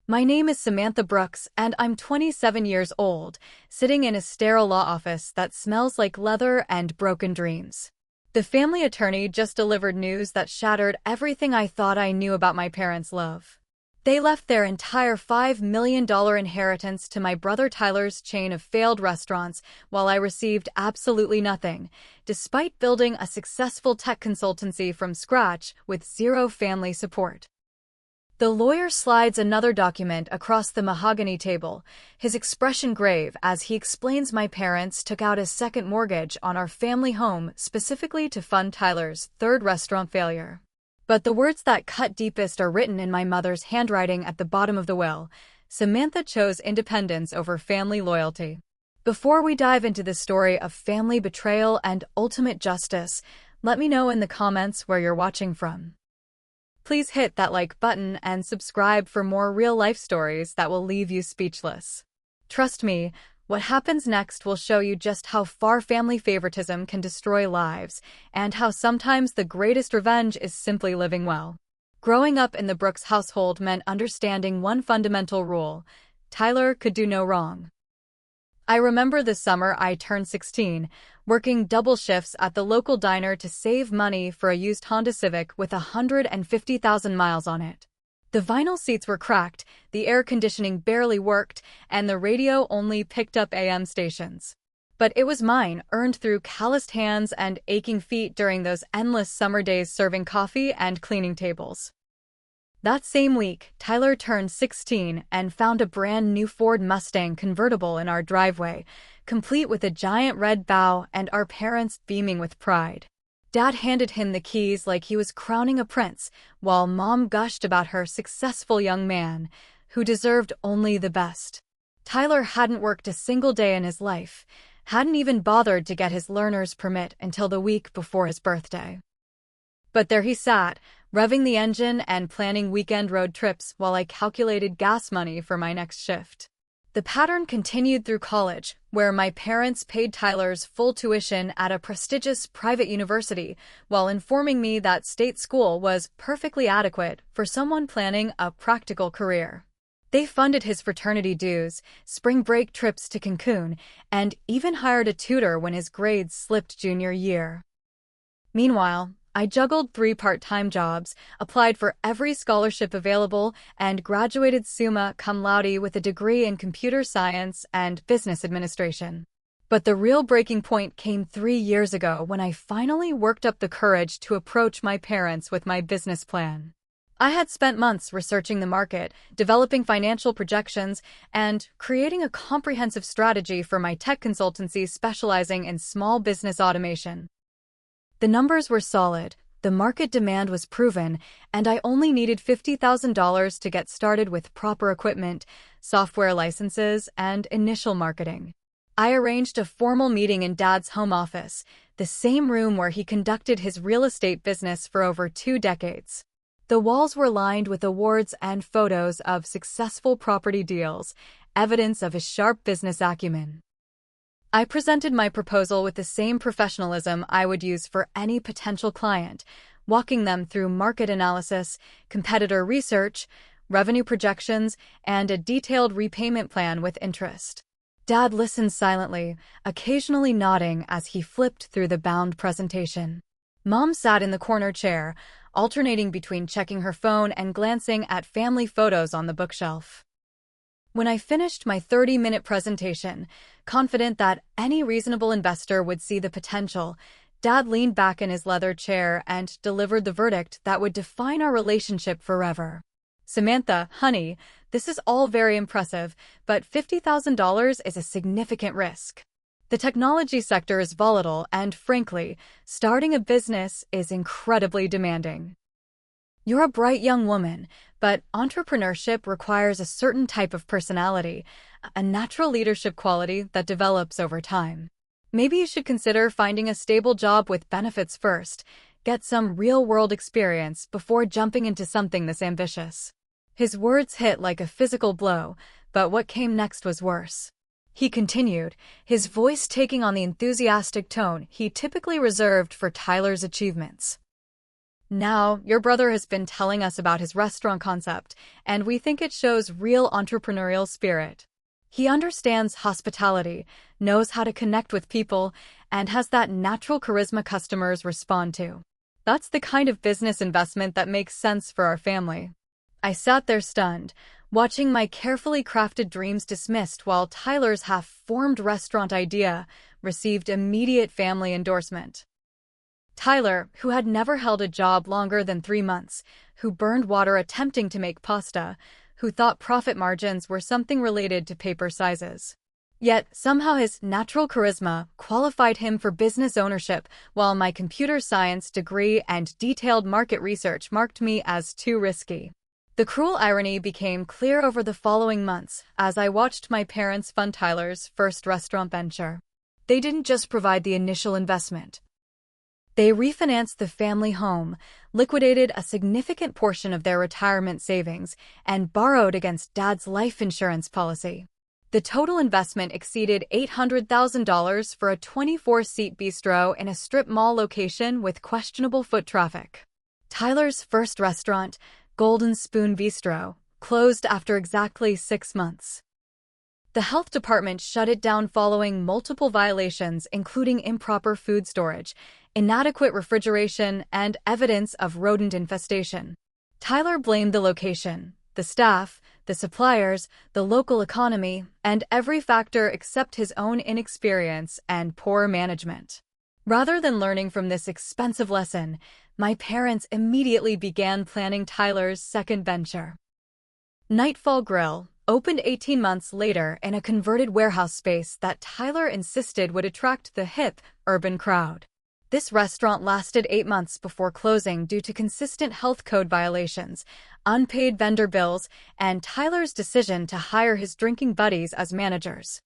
My name is Samantha Brooks, and I'm 27 years old, sitting in a sterile law office that smells like leather and broken dreams. The family attorney just delivered news that shattered everything I thought I knew about my parents' love. They left their entire $5 million inheritance to my brother Tyler's chain of failed restaurants while I received absolutely nothing, despite building a successful tech consultancy from scratch with zero family support. The lawyer slides another document across the mahogany table, his expression grave as he explains my parents took out a second mortgage on our family home specifically to fund Tyler's third restaurant failure. But the words that cut deepest are written in my mother's handwriting at the bottom of the will. Samantha chose independence over family loyalty. Before we dive into the story of family betrayal and ultimate justice, let me know in the comments where you're watching from. Please hit that like button and subscribe for more real-life stories that will leave you speechless. Trust me, what happens next will show you just how far family favoritism can destroy lives, and how sometimes the greatest revenge is simply living well. Growing up in the Brooks household meant understanding one fundamental rule: Tyler could do no wrong. I remember the summer I turned 16, working double shifts at the local diner to save money for a used Honda Civic with 150,000 miles on it. The vinyl seats were cracked, the air conditioning barely worked, and the radio only picked up AM stations. But it was mine, earned through calloused hands and aching feet during those endless summer days serving coffee and cleaning tables. That same week, Tyler turned 16 and found a brand new Ford Mustang convertible in our driveway, complete with a giant red bow and our parents beaming with pride. Dad handed him the keys like he was crowning a prince, while Mom gushed about her successful young man, who deserved only the best. Tyler hadn't worked a single day in his life, hadn't even bothered to get his learner's permit until the week before his birthday. But there he sat, revving the engine and planning weekend road trips while I calculated gas money for my next shift. The pattern continued through college, where my parents paid Tyler's full tuition at a prestigious private university, while informing me that state school was perfectly adequate for someone planning a practical career. They funded his fraternity dues, spring break trips to Cancun, and even hired a tutor when his grades slipped junior year. Meanwhile, I juggled 3 part-time jobs, applied for every scholarship available, and graduated summa cum laude with a degree in computer science and business administration. But the real breaking point came 3 years ago when I finally worked up the courage to approach my parents with my business plan. I had spent months researching the market, developing financial projections, and creating a comprehensive strategy for my tech consultancy specializing in small business automation. The numbers were solid, the market demand was proven, and I only needed $50,000 to get started with proper equipment, software licenses, and initial marketing. I arranged a formal meeting in Dad's home office, the same room where he conducted his real estate business for over 2 decades. The walls were lined with awards and photos of successful property deals, evidence of his sharp business acumen. I presented my proposal with the same professionalism I would use for any potential client, walking them through market analysis, competitor research, revenue projections, and a detailed repayment plan with interest. Dad listened silently, occasionally nodding as he flipped through the bound presentation. Mom sat in the corner chair, alternating between checking her phone and glancing at family photos on the bookshelf. When I finished my 30-minute presentation, confident that any reasonable investor would see the potential, Dad leaned back in his leather chair and delivered the verdict that would define our relationship forever. "Samantha, honey, this is all very impressive, but $50,000 is a significant risk. The technology sector is volatile and, frankly, starting a business is incredibly demanding. You're a bright young woman, but entrepreneurship requires a certain type of personality, a natural leadership quality that develops over time. Maybe you should consider finding a stable job with benefits first, get some real-world experience before jumping into something this ambitious." His words hit like a physical blow, but what came next was worse. He continued, his voice taking on the enthusiastic tone he typically reserved for Tyler's achievements. Now, your brother has been telling us about his restaurant concept, and we think it shows real entrepreneurial spirit. He understands hospitality, knows how to connect with people, and has that natural charisma customers respond to. That's the kind of business investment that makes sense for our family. I sat there stunned, watching my carefully crafted dreams dismissed while Tyler's half-formed restaurant idea received immediate family endorsement. Tyler, who had never held a job longer than 3 months, who burned water attempting to make pasta, who thought profit margins were something related to paper sizes. Yet, somehow his natural charisma qualified him for business ownership, while my computer science degree and detailed market research marked me as too risky. The cruel irony became clear over the following months as I watched my parents fund Tyler's first restaurant venture. They didn't just provide the initial investment. They refinanced the family home, liquidated a significant portion of their retirement savings, and borrowed against Dad's life insurance policy. The total investment exceeded $800,000 for a 24-seat bistro in a strip mall location with questionable foot traffic. Tyler's first restaurant, Golden Spoon Bistro, closed after exactly 6 months. The health department shut it down following multiple violations, including improper food storage, inadequate refrigeration, and evidence of rodent infestation. Tyler blamed the location, the staff, the suppliers, the local economy, and every factor except his own inexperience and poor management. Rather than learning from this expensive lesson, my parents immediately began planning Tyler's second venture. Nightfall Grill opened 18 months later in a converted warehouse space that Tyler insisted would attract the hip, urban crowd. This restaurant lasted 8 months before closing due to consistent health code violations, unpaid vendor bills, and Tyler's decision to hire his drinking buddies as managers.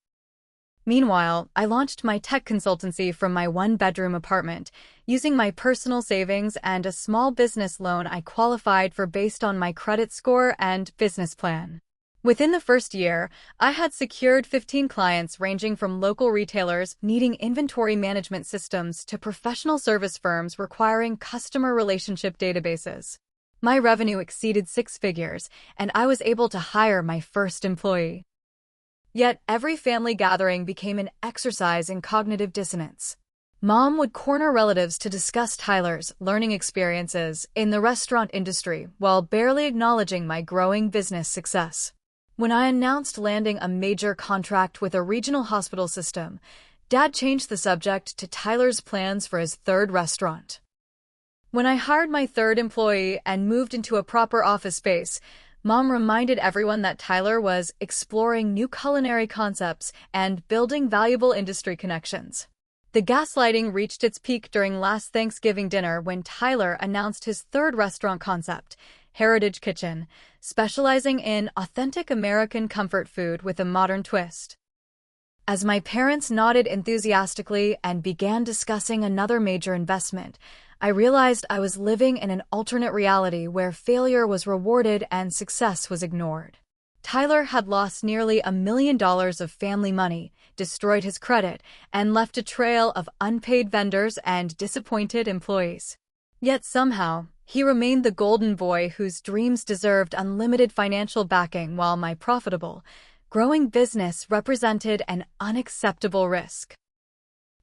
Meanwhile, I launched my tech consultancy from my one-bedroom apartment, using my personal savings and a small business loan I qualified for based on my credit score and business plan. Within the first year, I had secured 15 clients ranging from local retailers needing inventory management systems to professional service firms requiring customer relationship databases. My revenue exceeded 6 figures, and I was able to hire my first employee. Yet every family gathering became an exercise in cognitive dissonance. Mom would corner relatives to discuss Tyler's learning experiences in the restaurant industry while barely acknowledging my growing business success. When I announced landing a major contract with a regional hospital system, Dad changed the subject to Tyler's plans for his third restaurant. When I hired my third employee and moved into a proper office space, Mom reminded everyone that Tyler was exploring new culinary concepts and building valuable industry connections. The gaslighting reached its peak during last Thanksgiving dinner when Tyler announced his third restaurant concept, Heritage Kitchen, specializing in authentic American comfort food with a modern twist. As my parents nodded enthusiastically and began discussing another major investment, I realized I was living in an alternate reality where failure was rewarded and success was ignored. Tyler had lost nearly $1 million of family money, destroyed his credit, and left a trail of unpaid vendors and disappointed employees. Yet somehow, he remained the golden boy whose dreams deserved unlimited financial backing while my profitable, growing business represented an unacceptable risk.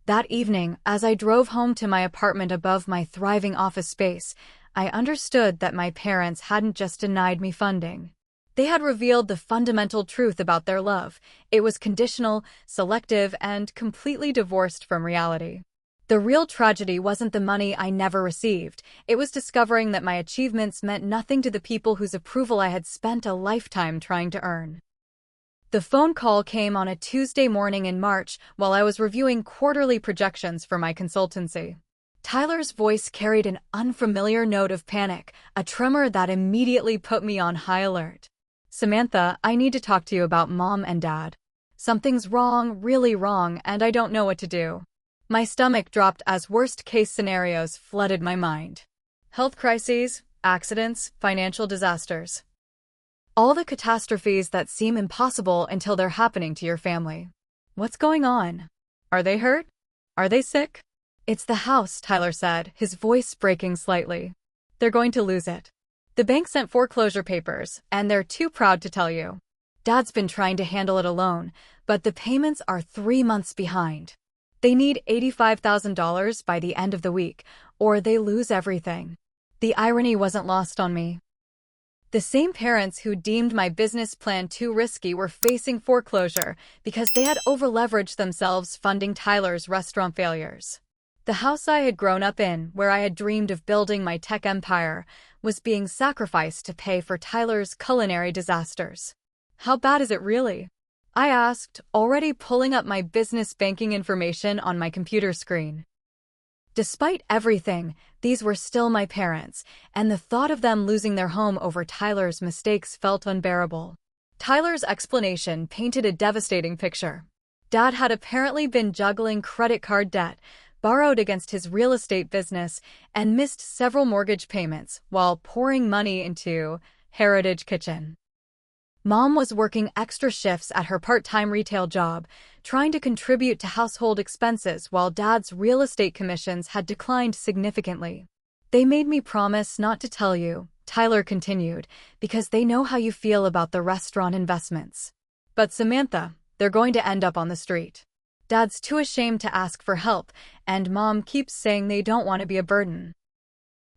That evening, as I drove home to my apartment above my thriving office space, I understood that my parents hadn't just denied me funding. They had revealed the fundamental truth about their love. It was conditional, selective, and completely divorced from reality. The real tragedy wasn't the money I never received. It was discovering that my achievements meant nothing to the people whose approval I had spent a lifetime trying to earn. The phone call came on a Tuesday morning in March while I was reviewing quarterly projections for my consultancy. Tyler's voice carried an unfamiliar note of panic, a tremor that immediately put me on high alert. "Samantha, I need to talk to you about Mom and Dad. Something's wrong, really wrong, and I don't know what to do." My stomach dropped as worst-case scenarios flooded my mind. Health crises, accidents, financial disasters. All the catastrophes that seem impossible until they're happening to your family. What's going on? Are they hurt? Are they sick? "It's the house," Tyler said, his voice breaking slightly. They're going to lose it. The bank sent foreclosure papers, and they're too proud to tell you. Dad's been trying to handle it alone, but the payments are 3 months behind. They need $85,000 by the end of the week, or they lose everything. The irony wasn't lost on me. The same parents who deemed my business plan too risky were facing foreclosure because they had overleveraged themselves funding Tyler's restaurant failures. The house I had grown up in, where I had dreamed of building my tech empire, was being sacrificed to pay for Tyler's culinary disasters. How bad is it really? I asked, already pulling up my business banking information on my computer screen. Despite everything, these were still my parents, and the thought of them losing their home over Tyler's mistakes felt unbearable. Tyler's explanation painted a devastating picture. Dad had apparently been juggling credit card debt, borrowed against his real estate business, and missed several mortgage payments while pouring money into Heritage Kitchen. Mom was working extra shifts at her part-time retail job, trying to contribute to household expenses while Dad's real estate commissions had declined significantly. They made me promise not to tell you, Tyler continued, because they know how you feel about the restaurant investments. But Samantha, they're going to end up on the street. Dad's too ashamed to ask for help, and Mom keeps saying they don't want to be a burden.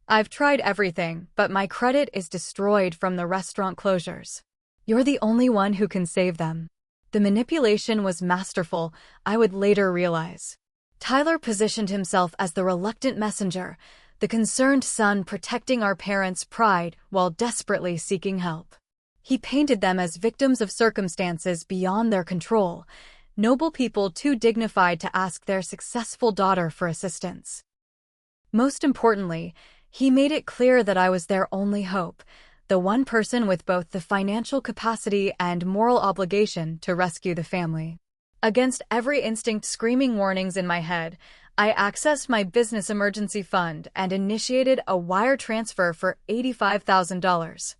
I've tried everything, but my credit is destroyed from the restaurant closures. You're the only one who can save them. The manipulation was masterful, I would later realize. Tyler positioned himself as the reluctant messenger, the concerned son protecting our parents' pride while desperately seeking help. He painted them as victims of circumstances beyond their control, noble people too dignified to ask their successful daughter for assistance. Most importantly, he made it clear that I was their only hope, the one person with both the financial capacity and moral obligation to rescue the family. Against every instinct screaming warnings in my head, I accessed my business emergency fund and initiated a wire transfer for $85,000.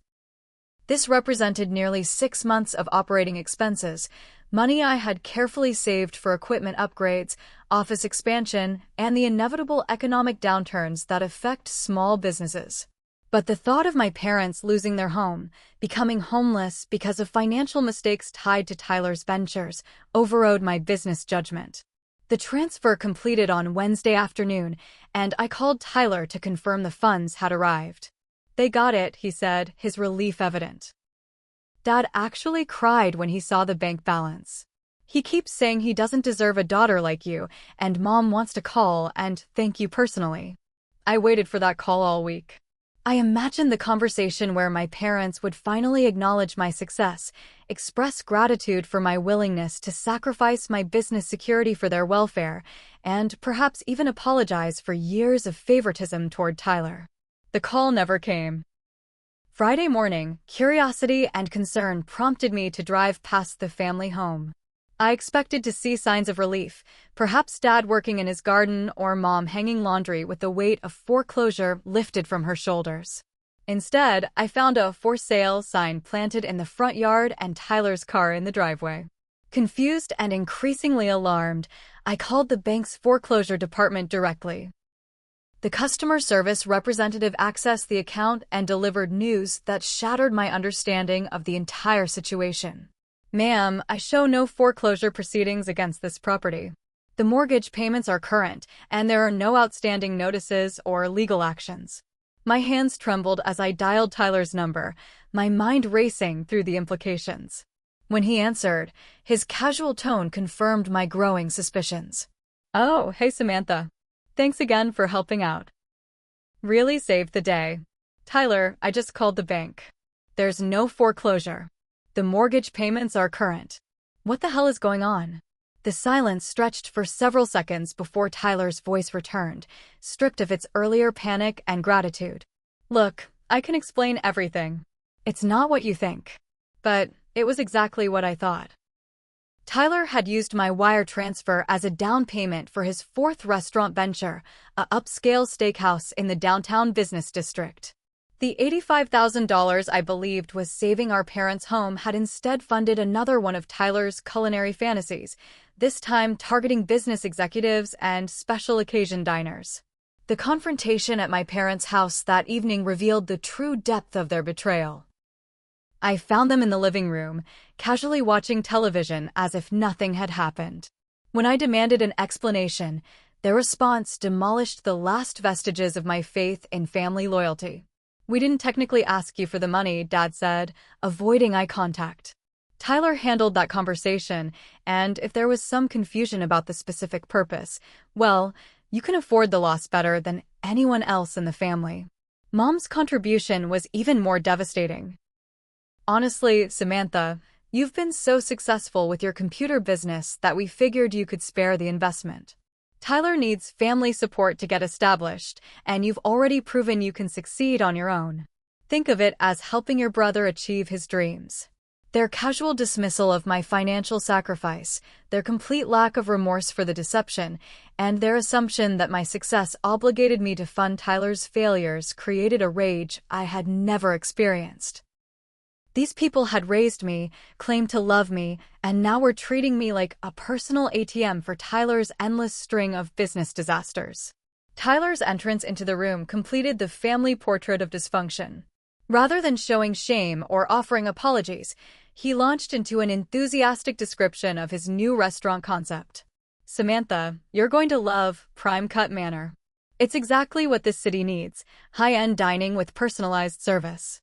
This represented nearly 6 months of operating expenses, money I had carefully saved for equipment upgrades, office expansion, and the inevitable economic downturns that affect small businesses. But the thought of my parents losing their home, becoming homeless because of financial mistakes tied to Tyler's ventures, overrode my business judgment. The transfer completed on Wednesday afternoon, and I called Tyler to confirm the funds had arrived. They got it, he said, his relief evident. Dad actually cried when he saw the bank balance. He keeps saying he doesn't deserve a daughter like you, and Mom wants to call and thank you personally. I waited for that call all week. I imagined the conversation where my parents would finally acknowledge my success, express gratitude for my willingness to sacrifice my business security for their welfare, and perhaps even apologize for years of favoritism toward Tyler. The call never came. Friday morning, curiosity and concern prompted me to drive past the family home. I expected to see signs of relief, perhaps Dad working in his garden or Mom hanging laundry with the weight of foreclosure lifted from her shoulders. Instead, I found a "for sale" sign planted in the front yard and Tyler's car in the driveway. Confused and increasingly alarmed, I called the bank's foreclosure department directly. The customer service representative accessed the account and delivered news that shattered my understanding of the entire situation. "Ma'am, I show no foreclosure proceedings against this property. The mortgage payments are current, and there are no outstanding notices or legal actions." My hands trembled as I dialed Tyler's number, my mind racing through the implications. When he answered, his casual tone confirmed my growing suspicions. "Oh, hey Samantha. Thanks again for helping out. Really saved the day. Tyler, I just called the bank. There's no foreclosure. The mortgage payments are current. What the hell is going on?" The silence stretched for several seconds before Tyler's voice returned, stripped of its earlier panic and gratitude. "Look, I can explain everything. It's not what you think. But it was exactly what I thought." Tyler had used my wire transfer as a down payment for his 4th restaurant venture, a upscale steakhouse in the downtown business district. The $85,000 I believed was saving our parents' home had instead funded another one of Tyler's culinary fantasies, this time targeting business executives and special occasion diners. The confrontation at my parents' house that evening revealed the true depth of their betrayal. I found them in the living room, casually watching television as if nothing had happened. When I demanded an explanation, their response demolished the last vestiges of my faith in family loyalty. "We didn't technically ask you for the money," Dad said, avoiding eye contact. Tyler handled that conversation, and if there was some confusion about the specific purpose, well, you can afford the loss better than anyone else in the family. Mom's contribution was even more devastating. "Honestly, Samantha, you've been so successful with your computer business that we figured you could spare the investment. Tyler needs family support to get established, and you've already proven you can succeed on your own. Think of it as helping your brother achieve his dreams." Their casual dismissal of my financial sacrifice, their complete lack of remorse for the deception, and their assumption that my success obligated me to fund Tyler's failures created a rage I had never experienced. These people had raised me, claimed to love me, and now were treating me like a personal ATM for Tyler's endless string of business disasters. Tyler's entrance into the room completed the family portrait of dysfunction. Rather than showing shame or offering apologies, he launched into an enthusiastic description of his new restaurant concept. "Samantha, you're going to love Prime Cut Manor. It's exactly what this city needs, high-end dining with personalized service.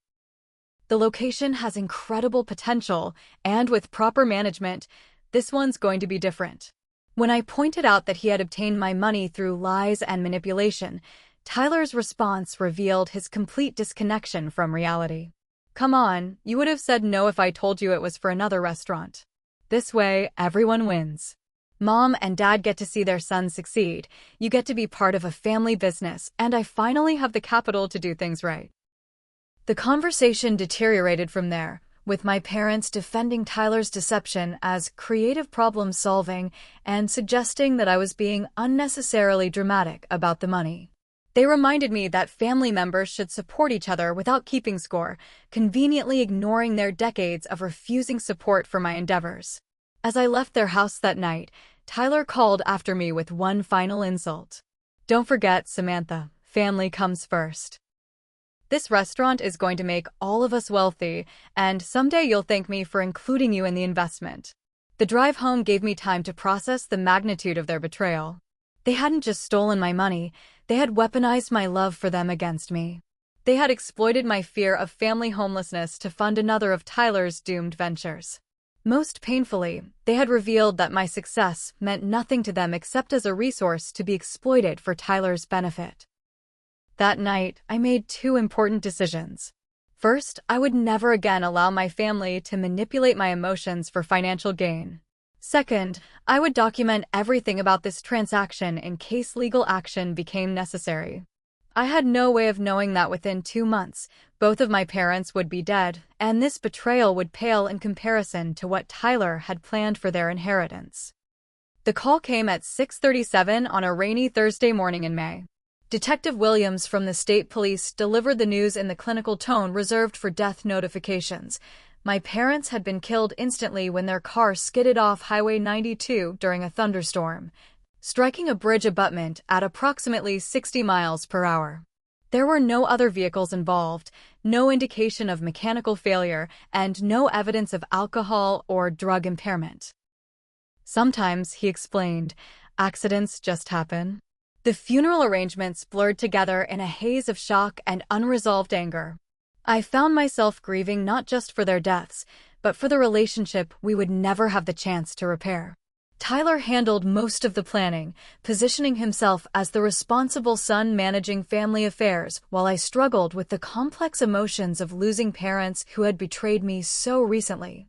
The location has incredible potential, and with proper management, this one's going to be different." When I pointed out that he had obtained my money through lies and manipulation, Tyler's response revealed his complete disconnection from reality. "Come on, you would have said no if I told you it was for another restaurant. This way, everyone wins. Mom and Dad get to see their son succeed, you get to be part of a family business, and I finally have the capital to do things right." The conversation deteriorated from there, with my parents defending Tyler's deception as creative problem-solving and suggesting that I was being unnecessarily dramatic about the money. They reminded me that family members should support each other without keeping score, conveniently ignoring their decades of refusing support for my endeavors. As I left their house that night, Tyler called after me with one final insult. "Don't forget, Samantha, family comes first. This restaurant is going to make all of us wealthy, and someday you'll thank me for including you in the investment." The drive home gave me time to process the magnitude of their betrayal. They hadn't just stolen my money, they had weaponized my love for them against me. They had exploited my fear of family homelessness to fund another of Tyler's doomed ventures. Most painfully, they had revealed that my success meant nothing to them except as a resource to be exploited for Tyler's benefit. That night, I made two important decisions. First, I would never again allow my family to manipulate my emotions for financial gain. Second, I would document everything about this transaction in case legal action became necessary. I had no way of knowing that within 2 months, both of my parents would be dead, and this betrayal would pale in comparison to what Tyler had planned for their inheritance. The call came at 6:37 on a rainy Thursday morning in May. Detective Williams from the state police delivered the news in the clinical tone reserved for death notifications. My parents had been killed instantly when their car skidded off Highway 92 during a thunderstorm, striking a bridge abutment at approximately 60 miles per hour. There were no other vehicles involved, no indication of mechanical failure, and no evidence of alcohol or drug impairment. "Sometimes," he explained, "accidents just happen." The funeral arrangements blurred together in a haze of shock and unresolved anger. I found myself grieving not just for their deaths, but for the relationship we would never have the chance to repair. Tyler handled most of the planning, positioning himself as the responsible son managing family affairs, while I struggled with the complex emotions of losing parents who had betrayed me so recently.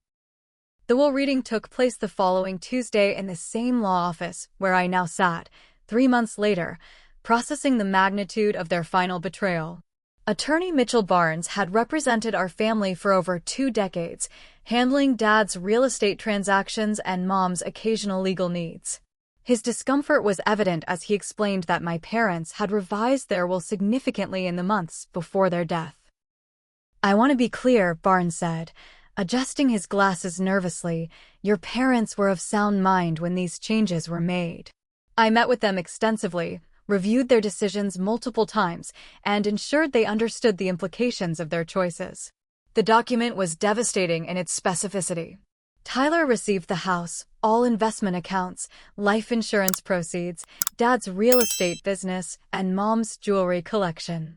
The will reading took place the following Tuesday in the same law office where I now sat, 3 months later, processing the magnitude of their final betrayal. Attorney Mitchell Barnes had represented our family for over 2 decades, handling Dad's real estate transactions and Mom's occasional legal needs. His discomfort was evident as he explained that my parents had revised their will significantly in the months before their death. "I want to be clear," Barnes said, adjusting his glasses nervously. "Your parents were of sound mind when these changes were made. I met with them extensively, reviewed their decisions multiple times, and ensured they understood the implications of their choices. The document was devastating in its specificity. Tyler received the house, all investment accounts, life insurance proceeds, Dad's real estate business, and Mom's jewelry collection.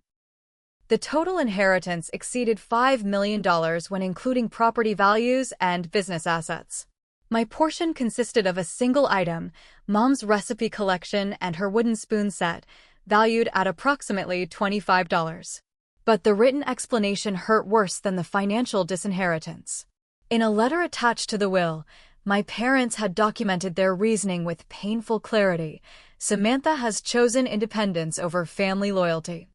The total inheritance exceeded $5 million when including property values and business assets. My portion consisted of a single item, Mom's recipe collection and her wooden spoon set, valued at approximately $25. But the written explanation hurt worse than the financial disinheritance. In a letter attached to the will, my parents had documented their reasoning with painful clarity. Samantha has chosen independence over family loyalty.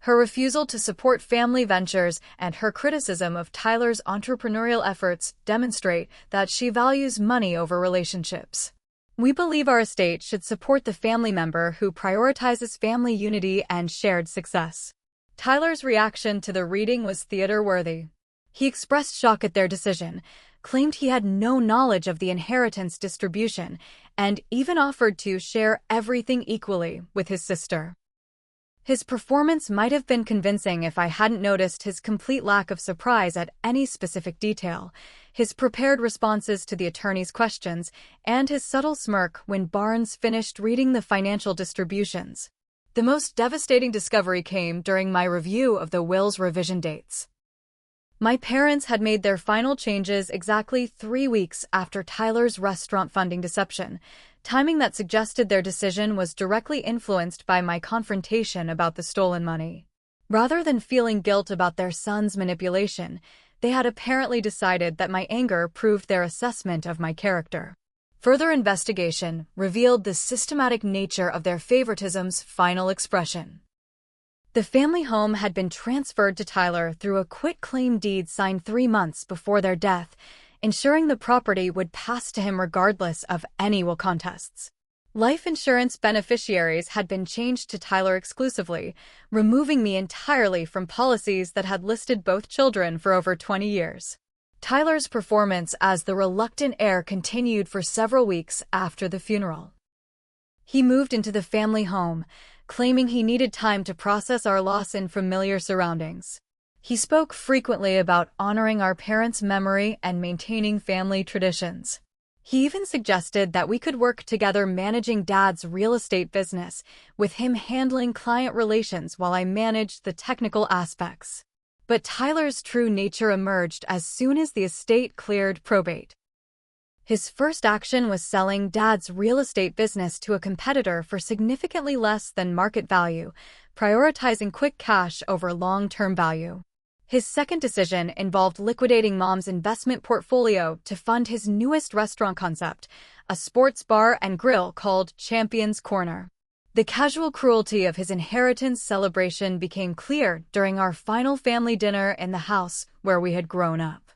Her refusal to support family ventures and her criticism of Tyler's entrepreneurial efforts demonstrate that she values money over relationships. We believe our estate should support the family member who prioritizes family unity and shared success. Tyler's reaction to the reading was theater-worthy. He expressed shock at their decision, claimed he had no knowledge of the inheritance distribution, and even offered to share everything equally with his sister. His performance might have been convincing if I hadn't noticed his complete lack of surprise at any specific detail, his prepared responses to the attorney's questions, and his subtle smirk when Barnes finished reading the financial distributions. The most devastating discovery came during my review of the will's revision dates. My parents had made their final changes exactly 3 weeks after Tyler's restaurant funding deception, timing that suggested their decision was directly influenced by my confrontation about the stolen money. Rather than feeling guilt about their son's manipulation, they had apparently decided that my anger proved their assessment of my character. Further investigation revealed the systematic nature of their favoritism's final expression. The family home had been transferred to Tyler through a quitclaim deed signed 3 months before their death, ensuring the property would pass to him regardless of any will contests. Life insurance beneficiaries had been changed to Tyler exclusively, removing me entirely from policies that had listed both children for over 20 years. Tyler's performance as the reluctant heir continued for several weeks after the funeral. He moved into the family home, claiming he needed time to process our loss in familiar surroundings. He spoke frequently about honoring our parents' memory and maintaining family traditions. He even suggested that we could work together managing Dad's real estate business, with him handling client relations while I managed the technical aspects. But Tyler's true nature emerged as soon as the estate cleared probate. His first action was selling Dad's real estate business to a competitor for significantly less than market value, prioritizing quick cash over long-term value. His second decision involved liquidating Mom's investment portfolio to fund his newest restaurant concept, a sports bar and grill called Champion's Corner. The casual cruelty of his inheritance celebration became clear during our final family dinner in the house where we had grown up.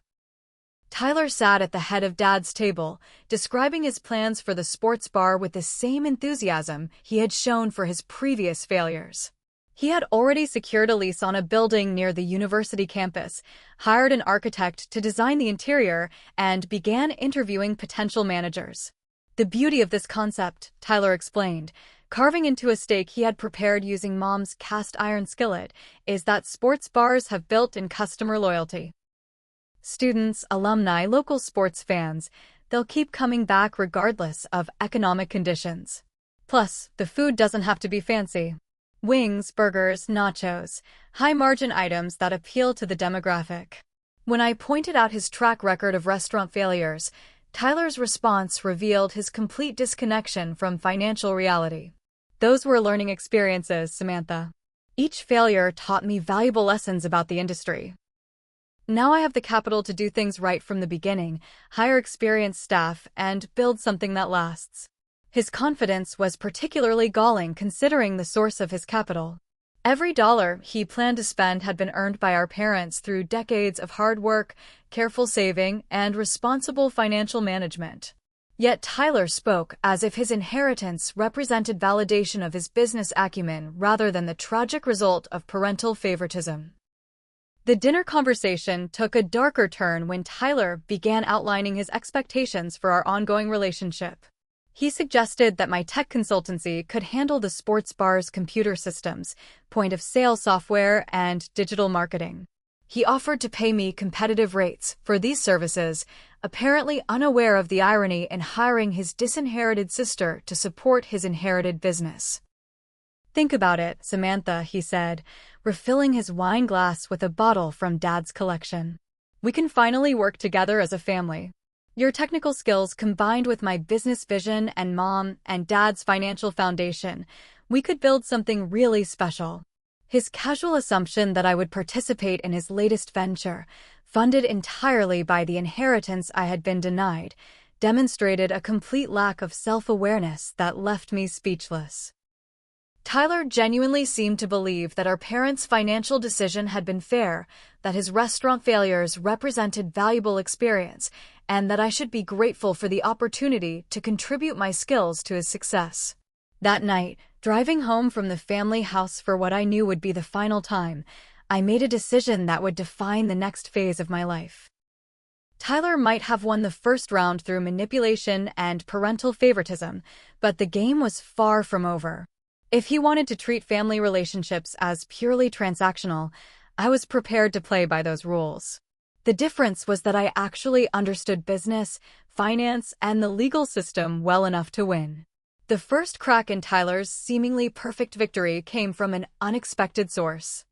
Tyler sat at the head of Dad's table, describing his plans for the sports bar with the same enthusiasm he had shown for his previous failures. He had already secured a lease on a building near the university campus, hired an architect to design the interior, and began interviewing potential managers. The beauty of this concept, Tyler explained, carving into a steak he had prepared using Mom's cast iron skillet, is that sports bars have built-in customer loyalty. Students, alumni, local sports fans, they'll keep coming back regardless of economic conditions. Plus, the food doesn't have to be fancy. Wings, burgers, nachos, high-margin items that appeal to the demographic. When I pointed out his track record of restaurant failures, Tyler's response revealed his complete disconnection from financial reality. Those were learning experiences, Samantha. Each failure taught me valuable lessons about the industry. Now I have the capital to do things right from the beginning, hire experienced staff, and build something that lasts. His confidence was particularly galling considering the source of his capital. Every dollar he planned to spend had been earned by our parents through decades of hard work, careful saving, and responsible financial management. Yet Tyler spoke as if his inheritance represented validation of his business acumen rather than the tragic result of parental favoritism. The dinner conversation took a darker turn when Tyler began outlining his expectations for our ongoing relationship. He suggested that my tech consultancy could handle the sports bar's computer systems, point-of-sale software, and digital marketing. He offered to pay me competitive rates for these services, apparently unaware of the irony in hiring his disinherited sister to support his inherited business. "Think about it, Samantha," he said, refilling his wine glass with a bottle from Dad's collection. "We can finally work together as a family. Your technical skills combined with my business vision and Mom and Dad's financial foundation, we could build something really special." His casual assumption that I would participate in his latest venture, funded entirely by the inheritance I had been denied, demonstrated a complete lack of self-awareness that left me speechless. Tyler genuinely seemed to believe that our parents' financial decision had been fair, that his restaurant failures represented valuable experience, and that I should be grateful for the opportunity to contribute my skills to his success. That night, driving home from the family house for what I knew would be the final time, I made a decision that would define the next phase of my life. Tyler might have won the first round through manipulation and parental favoritism, but the game was far from over. If he wanted to treat family relationships as purely transactional, I was prepared to play by those rules. The difference was that I actually understood business, finance, and the legal system well enough to win. The first crack in Tyler's seemingly perfect victory came from an unexpected source.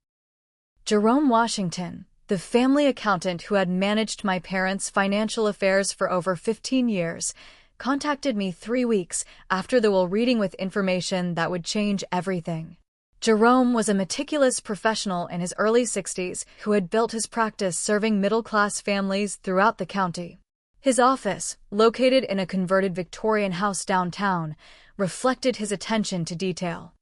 Jerome Washington, the family accountant who had managed my parents' financial affairs for over 15 years, contacted me 3 weeks after the will reading with information that would change everything. Jerome was a meticulous professional in his early 60s who had built his practice serving middle-class families throughout the county. His office, located in a converted Victorian house downtown, reflected his attention to detail.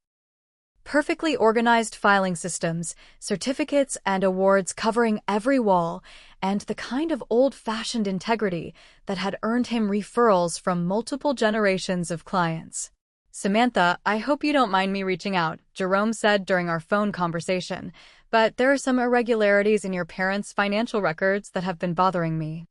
Perfectly organized filing systems, certificates and awards covering every wall, and the kind of old-fashioned integrity that had earned him referrals from multiple generations of clients. "Samantha, I hope you don't mind me reaching out," Jerome said during our phone conversation, "but there are some irregularities in your parents' financial records that have been bothering me.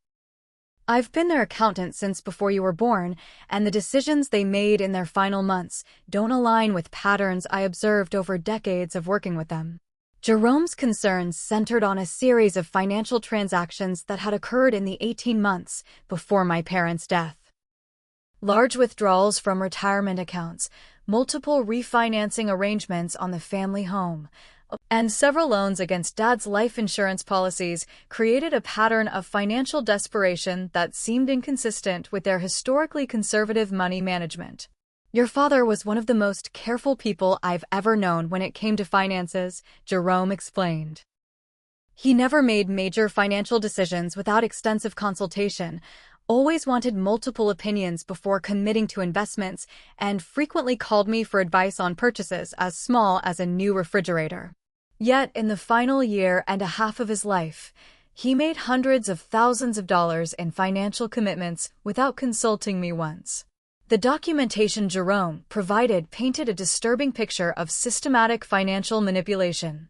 I've been their accountant since before you were born, and the decisions they made in their final months don't align with patterns I observed over decades of working with them." Jerome's concerns centered on a series of financial transactions that had occurred in the 18 months before my parents' death. Large withdrawals from retirement accounts, multiple refinancing arrangements on the family home, and several loans against Dad's life insurance policies created a pattern of financial desperation that seemed inconsistent with their historically conservative money management. "Your father was one of the most careful people I've ever known when it came to finances," Jerome explained. "He never made major financial decisions without extensive consultation, always wanted multiple opinions before committing to investments, and frequently called me for advice on purchases as small as a new refrigerator. Yet, in the final year and a half of his life, he made hundreds of thousands of dollars in financial commitments without consulting me once." The documentation Jerome provided painted a disturbing picture of systematic financial manipulation.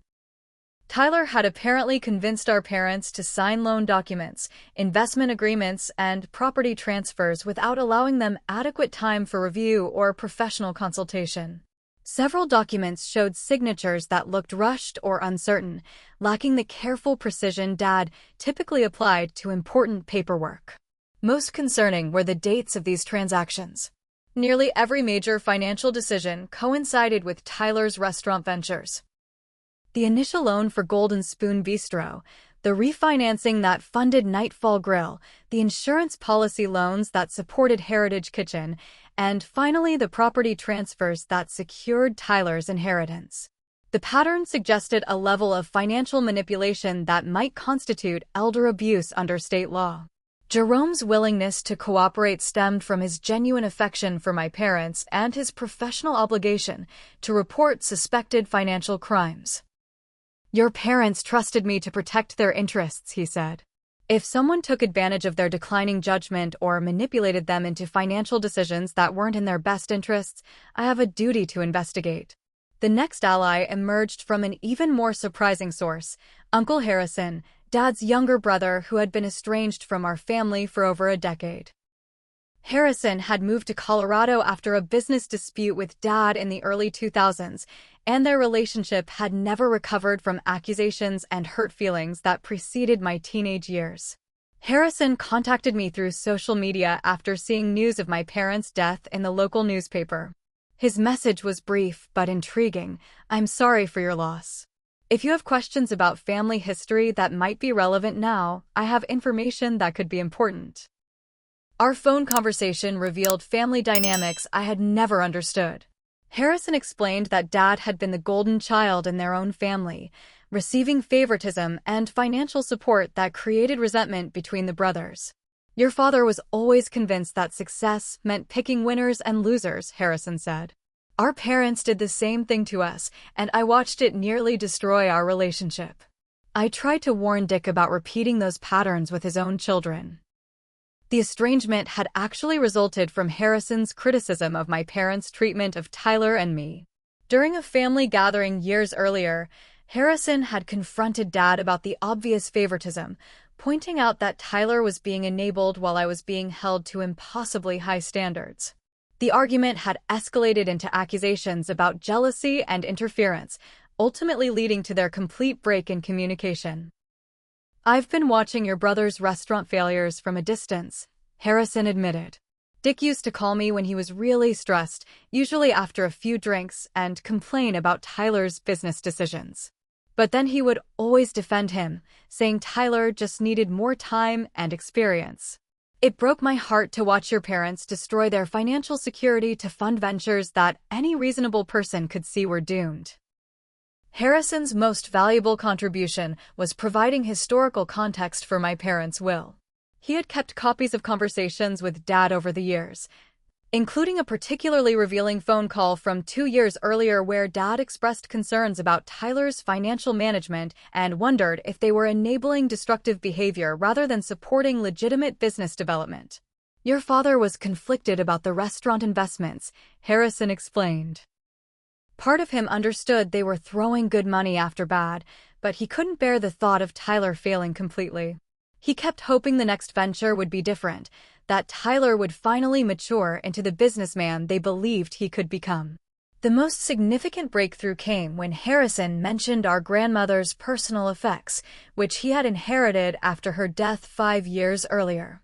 Tyler had apparently convinced our parents to sign loan documents, investment agreements, and property transfers without allowing them adequate time for review or professional consultation. Several documents showed signatures that looked rushed or uncertain, lacking the careful precision Dad typically applied to important paperwork. Most concerning were the dates of these transactions. Nearly every major financial decision coincided with Tyler's restaurant ventures. The initial loan for Golden Spoon Bistro, the refinancing that funded Nightfall Grill, the insurance policy loans that supported Heritage Kitchen, and finally the property transfers that secured Tyler's inheritance. The pattern suggested a level of financial manipulation that might constitute elder abuse under state law. Jerome's willingness to cooperate stemmed from his genuine affection for my parents and his professional obligation to report suspected financial crimes. "Your parents trusted me to protect their interests," he said. "If someone took advantage of their declining judgment or manipulated them into financial decisions that weren't in their best interests, I have a duty to investigate." The next ally emerged from an even more surprising source, Uncle Harrison, Dad's younger brother who had been estranged from our family for over a decade. Harrison had moved to Colorado after a business dispute with Dad in the early 2000s, and their relationship had never recovered from accusations and hurt feelings that preceded my teenage years. Harrison contacted me through social media after seeing news of my parents' death in the local newspaper. His message was brief but intriguing. "I'm sorry for your loss. If you have questions about family history that might be relevant now, I have information that could be important." Our phone conversation revealed family dynamics I had never understood. Harrison explained that Dad had been the golden child in their own family, receiving favoritism and financial support that created resentment between the brothers. "Your father was always convinced that success meant picking winners and losers," Harrison said. "Our parents did the same thing to us, and I watched it nearly destroy our relationship. I tried to warn Dick about repeating those patterns with his own children." The estrangement had actually resulted from Harrison's criticism of my parents' treatment of Tyler and me. During a family gathering years earlier, Harrison had confronted Dad about the obvious favoritism, pointing out that Tyler was being enabled while I was being held to impossibly high standards. The argument had escalated into accusations about jealousy and interference, ultimately leading to their complete break in communication. "I've been watching your brother's restaurant failures from a distance," Harrison admitted. "Dick used to call me when he was really stressed, usually after a few drinks, and complain about Tyler's business decisions. But then he would always defend him, saying Tyler just needed more time and experience. It broke my heart to watch your parents destroy their financial security to fund ventures that any reasonable person could see were doomed." Harrison's most valuable contribution was providing historical context for my parents' will. He had kept copies of conversations with Dad over the years, including a particularly revealing phone call from 2 years earlier where Dad expressed concerns about Tyler's financial management and wondered if they were enabling destructive behavior rather than supporting legitimate business development. "Your father was conflicted about the restaurant investments," Harrison explained. "Part of him understood they were throwing good money after bad, but he couldn't bear the thought of Tyler failing completely. He kept hoping the next venture would be different, that Tyler would finally mature into the businessman they believed he could become." The most significant breakthrough came when Harrison mentioned our grandmother's personal effects, which he had inherited after her death 5 years earlier.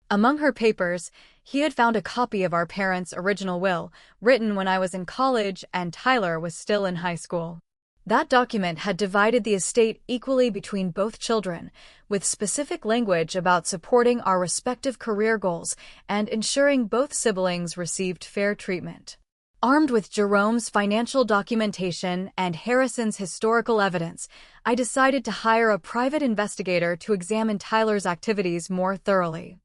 Among her papers, he had found a copy of our parents' original will, written when I was in college and Tyler was still in high school. That document had divided the estate equally between both children, with specific language about supporting our respective career goals and ensuring both siblings received fair treatment. Armed with Jerome's financial documentation and Harrison's historical evidence, I decided to hire a private investigator to examine Tyler's activities more thoroughly.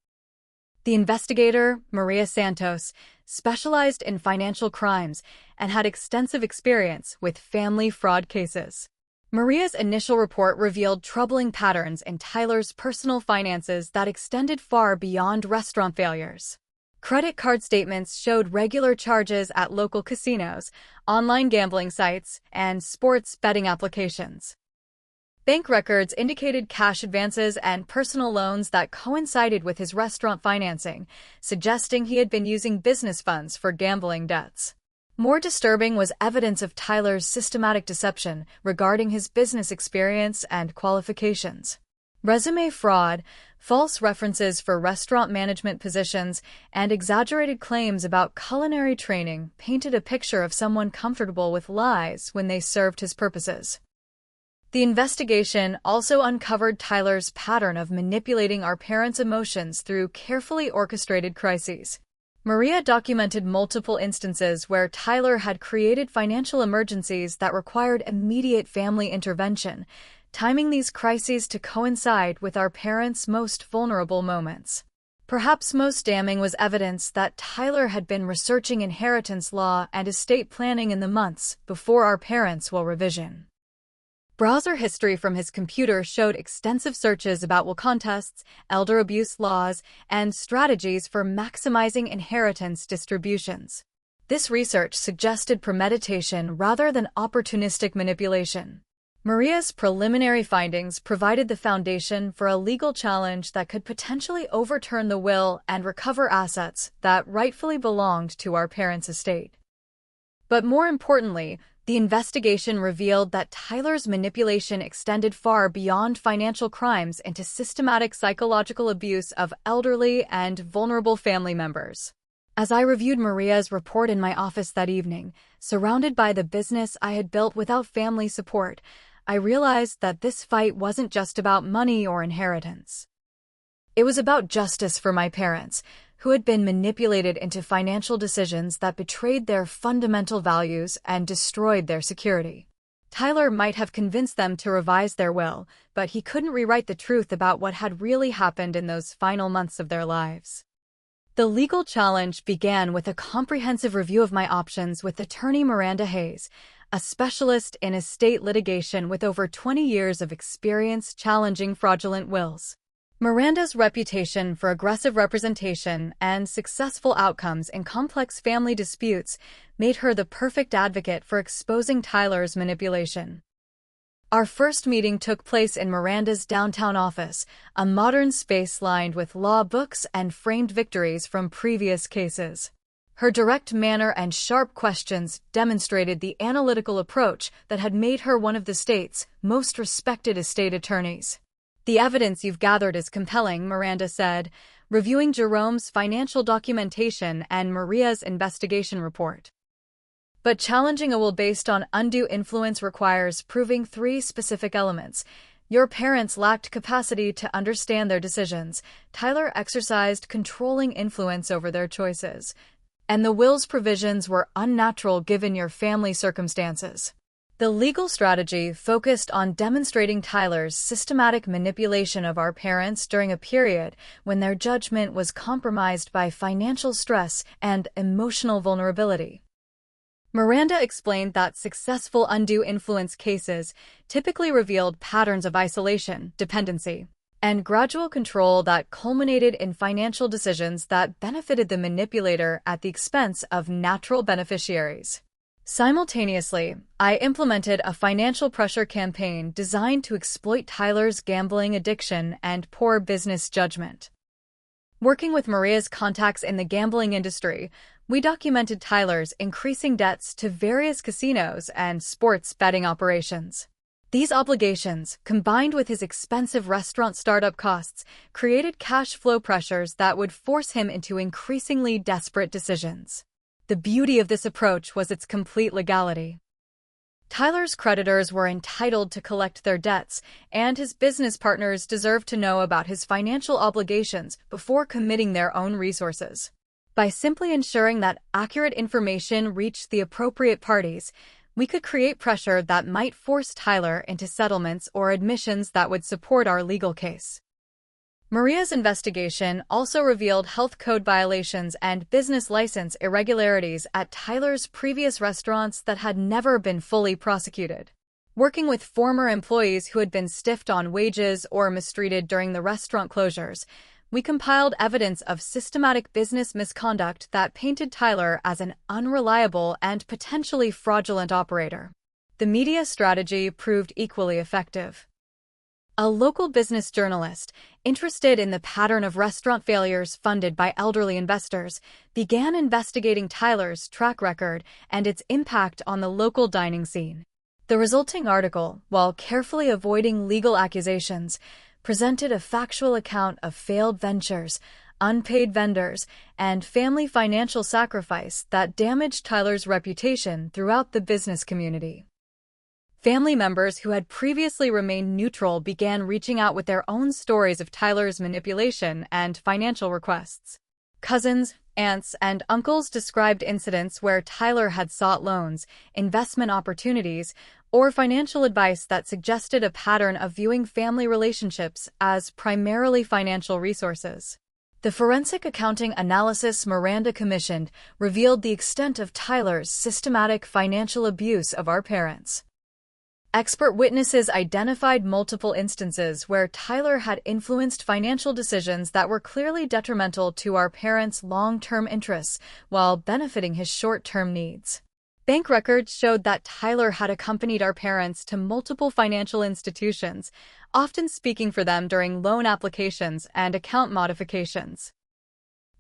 The investigator, Maria Santos, specialized in financial crimes and had extensive experience with family fraud cases. Maria's initial report revealed troubling patterns in Tyler's personal finances that extended far beyond restaurant failures. Credit card statements showed regular charges at local casinos, online gambling sites, and sports betting applications. Bank records indicated cash advances and personal loans that coincided with his restaurant financing, suggesting he had been using business funds for gambling debts. More disturbing was evidence of Tyler's systematic deception regarding his business experience and qualifications. Resume fraud, false references for restaurant management positions, and exaggerated claims about culinary training painted a picture of someone comfortable with lies when they served his purposes. The investigation also uncovered Tyler's pattern of manipulating our parents' emotions through carefully orchestrated crises. Maria documented multiple instances where Tyler had created financial emergencies that required immediate family intervention, timing these crises to coincide with our parents' most vulnerable moments. Perhaps most damning was evidence that Tyler had been researching inheritance law and estate planning in the months before our parents' will revision. Browser history from his computer showed extensive searches about will contests, elder abuse laws, and strategies for maximizing inheritance distributions. This research suggested premeditation rather than opportunistic manipulation. Maria's preliminary findings provided the foundation for a legal challenge that could potentially overturn the will and recover assets that rightfully belonged to our parents' estate. But more importantly, the investigation revealed that Tyler's manipulation extended far beyond financial crimes into systematic psychological abuse of elderly and vulnerable family members. As I reviewed Maria's report in my office that evening, surrounded by the business I had built without family support, I realized that this fight wasn't just about money or inheritance. It was about justice for my parents, who had been manipulated into financial decisions that betrayed their fundamental values and destroyed their security. Tyler might have convinced them to revise their will, but he couldn't rewrite the truth about what had really happened in those final months of their lives. The legal challenge began with a comprehensive review of my options with attorney Miranda Hayes, a specialist in estate litigation with over 20 years of experience challenging fraudulent wills. Miranda's reputation for aggressive representation and successful outcomes in complex family disputes made her the perfect advocate for exposing Tyler's manipulation. Our first meeting took place in Miranda's downtown office, a modern space lined with law books and framed victories from previous cases. Her direct manner and sharp questions demonstrated the analytical approach that had made her one of the state's most respected estate attorneys. "The evidence you've gathered is compelling," Miranda said, reviewing Jerome's financial documentation and Maria's investigation report. "But challenging a will based on undue influence requires proving three specific elements. Your parents lacked capacity to understand their decisions. Tyler exercised controlling influence over their choices. And the will's provisions were unnatural given your family circumstances." The legal strategy focused on demonstrating Tyler's systematic manipulation of our parents during a period when their judgment was compromised by financial stress and emotional vulnerability. Miranda explained that successful undue influence cases typically revealed patterns of isolation, dependency, and gradual control that culminated in financial decisions that benefited the manipulator at the expense of natural beneficiaries. Simultaneously, I implemented a financial pressure campaign designed to exploit Tyler's gambling addiction and poor business judgment. Working with Maria's contacts in the gambling industry, we documented Tyler's increasing debts to various casinos and sports betting operations. These obligations, combined with his expensive restaurant startup costs, created cash flow pressures that would force him into increasingly desperate decisions. The beauty of this approach was its complete legality. Tyler's creditors were entitled to collect their debts, and his business partners deserved to know about his financial obligations before committing their own resources. By simply ensuring that accurate information reached the appropriate parties, we could create pressure that might force Tyler into settlements or admissions that would support our legal case. Maria's investigation also revealed health code violations and business license irregularities at Tyler's previous restaurants that had never been fully prosecuted. Working with former employees who had been stiffed on wages or mistreated during the restaurant closures, we compiled evidence of systematic business misconduct that painted Tyler as an unreliable and potentially fraudulent operator. The media strategy proved equally effective. A local business journalist, interested in the pattern of restaurant failures funded by elderly investors, began investigating Tyler's track record and its impact on the local dining scene. The resulting article, while carefully avoiding legal accusations, presented a factual account of failed ventures, unpaid vendors, and family financial sacrifice that damaged Tyler's reputation throughout the business community. Family members who had previously remained neutral began reaching out with their own stories of Tyler's manipulation and financial requests. Cousins, aunts, and uncles described incidents where Tyler had sought loans, investment opportunities, or financial advice that suggested a pattern of viewing family relationships as primarily financial resources. The forensic accounting analysis Miranda commissioned revealed the extent of Tyler's systematic financial abuse of our parents. Expert witnesses identified multiple instances where Tyler had influenced financial decisions that were clearly detrimental to our parents' long-term interests while benefiting his short-term needs. Bank records showed that Tyler had accompanied our parents to multiple financial institutions, often speaking for them during loan applications and account modifications.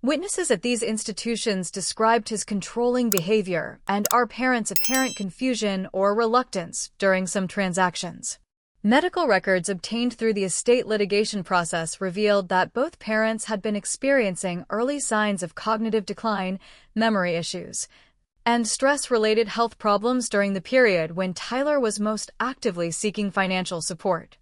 Witnesses at these institutions described his controlling behavior and our parents' apparent confusion or reluctance during some transactions. Medical records obtained through the estate litigation process revealed that both parents had been experiencing early signs of cognitive decline, memory issues, and stress-related health problems during the period when Tyler was most actively seeking financial support.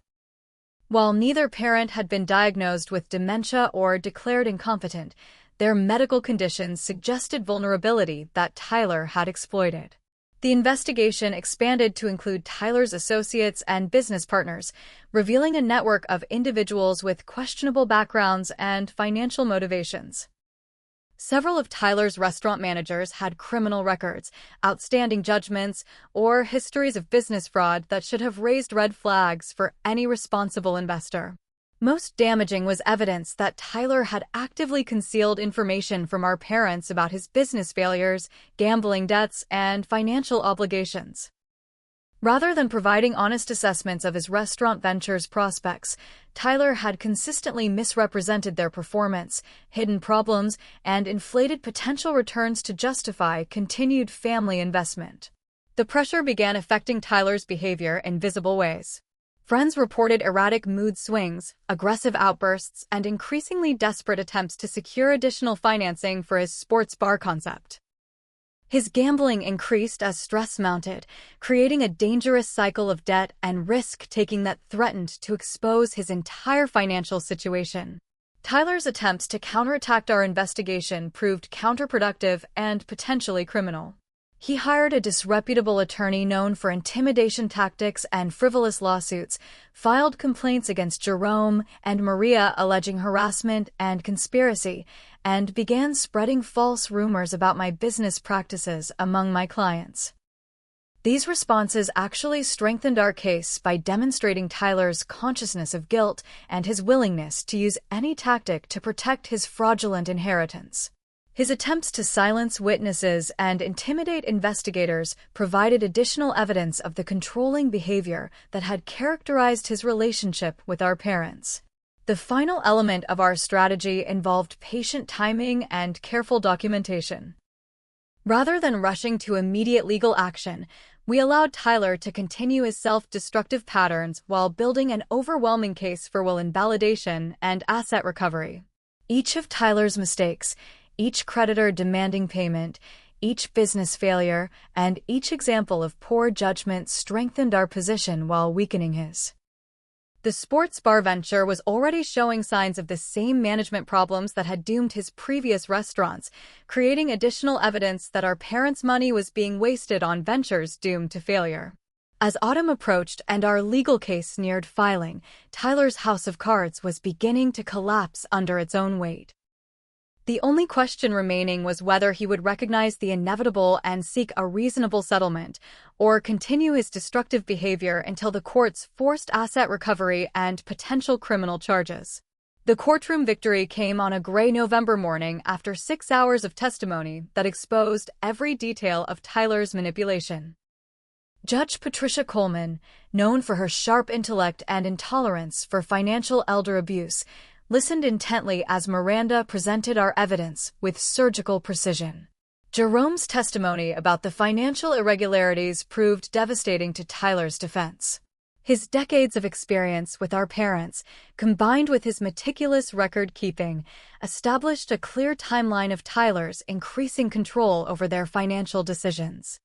While neither parent had been diagnosed with dementia or declared incompetent, their medical conditions suggested vulnerability that Tyler had exploited. The investigation expanded to include Tyler's associates and business partners, revealing a network of individuals with questionable backgrounds and financial motivations. Several of Tyler's restaurant managers had criminal records, outstanding judgments, or histories of business fraud that should have raised red flags for any responsible investor. Most damaging was evidence that Tyler had actively concealed information from our parents about his business failures, gambling debts, and financial obligations. Rather than providing honest assessments of his restaurant venture's prospects, Tyler had consistently misrepresented their performance, hidden problems, and inflated potential returns to justify continued family investment. The pressure began affecting Tyler's behavior in visible ways. Friends reported erratic mood swings, aggressive outbursts, and increasingly desperate attempts to secure additional financing for his sports bar concept. His gambling increased as stress mounted, creating a dangerous cycle of debt and risk-taking that threatened to expose his entire financial situation. Tyler's attempts to counterattack our investigation proved counterproductive and potentially criminal. He hired a disreputable attorney known for intimidation tactics and frivolous lawsuits, filed complaints against Jerome and Maria alleging harassment and conspiracy, and began spreading false rumors about my business practices among my clients. These responses actually strengthened our case by demonstrating Tyler's consciousness of guilt and his willingness to use any tactic to protect his fraudulent inheritance. His attempts to silence witnesses and intimidate investigators provided additional evidence of the controlling behavior that had characterized his relationship with our parents. The final element of our strategy involved patient timing and careful documentation. Rather than rushing to immediate legal action, we allowed Tyler to continue his self-destructive patterns while building an overwhelming case for will invalidation and asset recovery. Each of Tyler's mistakes, each creditor demanding payment, each business failure, and each example of poor judgment strengthened our position while weakening his. The sports bar venture was already showing signs of the same management problems that had doomed his previous restaurants, creating additional evidence that our parents' money was being wasted on ventures doomed to failure. As autumn approached and our legal case neared filing, Tyler's house of cards was beginning to collapse under its own weight. The only question remaining was whether he would recognize the inevitable and seek a reasonable settlement, or continue his destructive behavior until the courts forced asset recovery and potential criminal charges. The courtroom victory came on a gray November morning after 6 hours of testimony that exposed every detail of Tyler's manipulation. Judge Patricia Coleman, known for her sharp intellect and intolerance for financial elder abuse, listened intently as Miranda presented our evidence with surgical precision. Jerome's testimony about the financial irregularities proved devastating to Tyler's defense. His decades of experience with our parents, combined with his meticulous record-keeping, established a clear timeline of Tyler's increasing control over their financial decisions.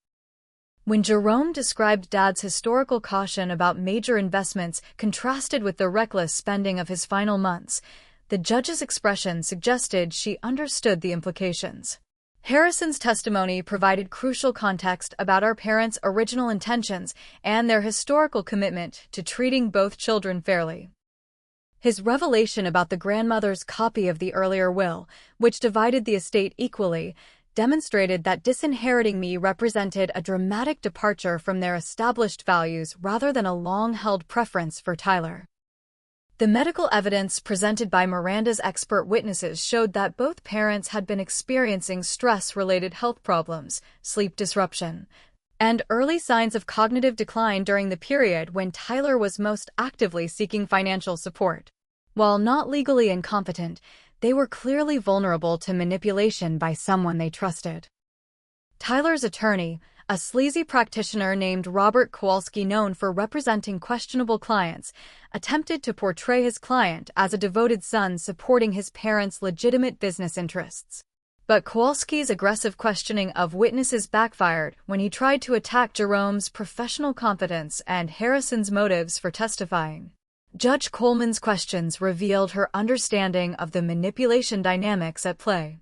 When Jerome described Dad's historical caution about major investments contrasted with the reckless spending of his final months, the judge's expression suggested she understood the implications. Harrison's testimony provided crucial context about our parents' original intentions and their historical commitment to treating both children fairly. His revelation about the grandmother's copy of the earlier will, which divided the estate equally, demonstrated that disinheriting me represented a dramatic departure from their established values rather than a long-held preference for Tyler. The medical evidence presented by Miranda's expert witnesses showed that both parents had been experiencing stress-related health problems, sleep disruption, and early signs of cognitive decline during the period when Tyler was most actively seeking financial support. While not legally incompetent, they were clearly vulnerable to manipulation by someone they trusted. Tyler's attorney, a sleazy practitioner named Robert Kowalski known for representing questionable clients, attempted to portray his client as a devoted son supporting his parents' legitimate business interests. But Kowalski's aggressive questioning of witnesses backfired when he tried to attack Jerome's professional competence and Harrison's motives for testifying. Judge Coleman's questions revealed her understanding of the manipulation dynamics at play.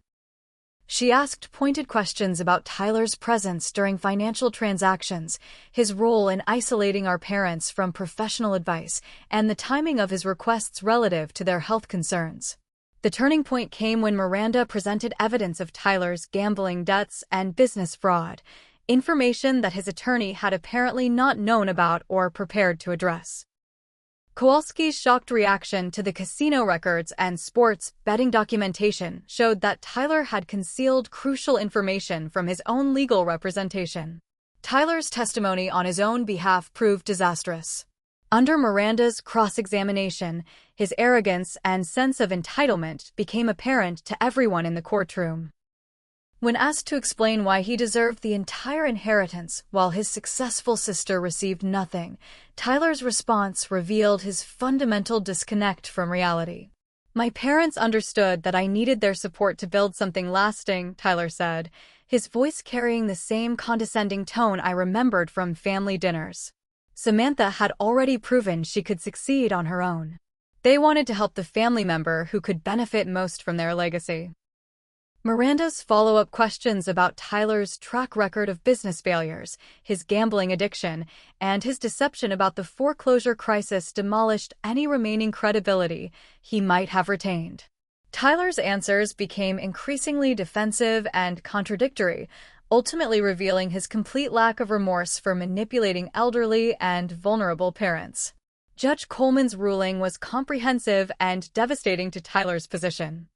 She asked pointed questions about Tyler's presence during financial transactions, his role in isolating our parents from professional advice, and the timing of his requests relative to their health concerns. The turning point came when Miranda presented evidence of Tyler's gambling debts and business fraud, information that his attorney had apparently not known about or prepared to address. Kowalski's shocked reaction to the casino records and sports betting documentation showed that Tyler had concealed crucial information from his own legal representation. Tyler's testimony on his own behalf proved disastrous. Under Miranda's cross-examination, his arrogance and sense of entitlement became apparent to everyone in the courtroom. When asked to explain why he deserved the entire inheritance while his successful sister received nothing, Tyler's response revealed his fundamental disconnect from reality. "My parents understood that I needed their support to build something lasting," Tyler said, his voice carrying the same condescending tone I remembered from family dinners. Samantha had already proven she could succeed on her own. They wanted to help the family member who could benefit most from their legacy. Miranda's follow-up questions about Tyler's track record of business failures, his gambling addiction, and his deception about the foreclosure crisis demolished any remaining credibility he might have retained. Tyler's answers became increasingly defensive and contradictory, ultimately revealing his complete lack of remorse for manipulating elderly and vulnerable parents. Judge Coleman's ruling was comprehensive and devastating to Tyler's position.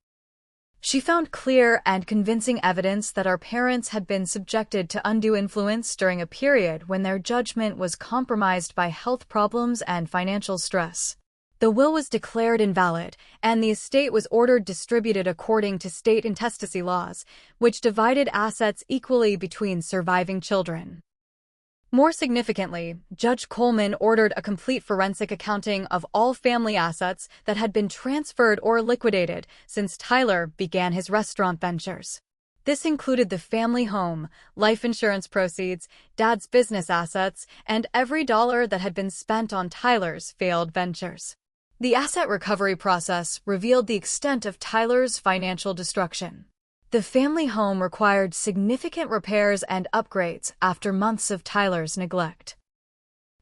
She found clear and convincing evidence that our parents had been subjected to undue influence during a period when their judgment was compromised by health problems and financial stress. The will was declared invalid, and the estate was ordered distributed according to state intestacy laws, which divided assets equally between surviving children. More significantly, Judge Coleman ordered a complete forensic accounting of all family assets that had been transferred or liquidated since Tyler began his restaurant ventures. This included the family home, life insurance proceeds, Dad's business assets, and every dollar that had been spent on Tyler's failed ventures. The asset recovery process revealed the extent of Tyler's financial destruction. The family home required significant repairs and upgrades after months of Tyler's neglect.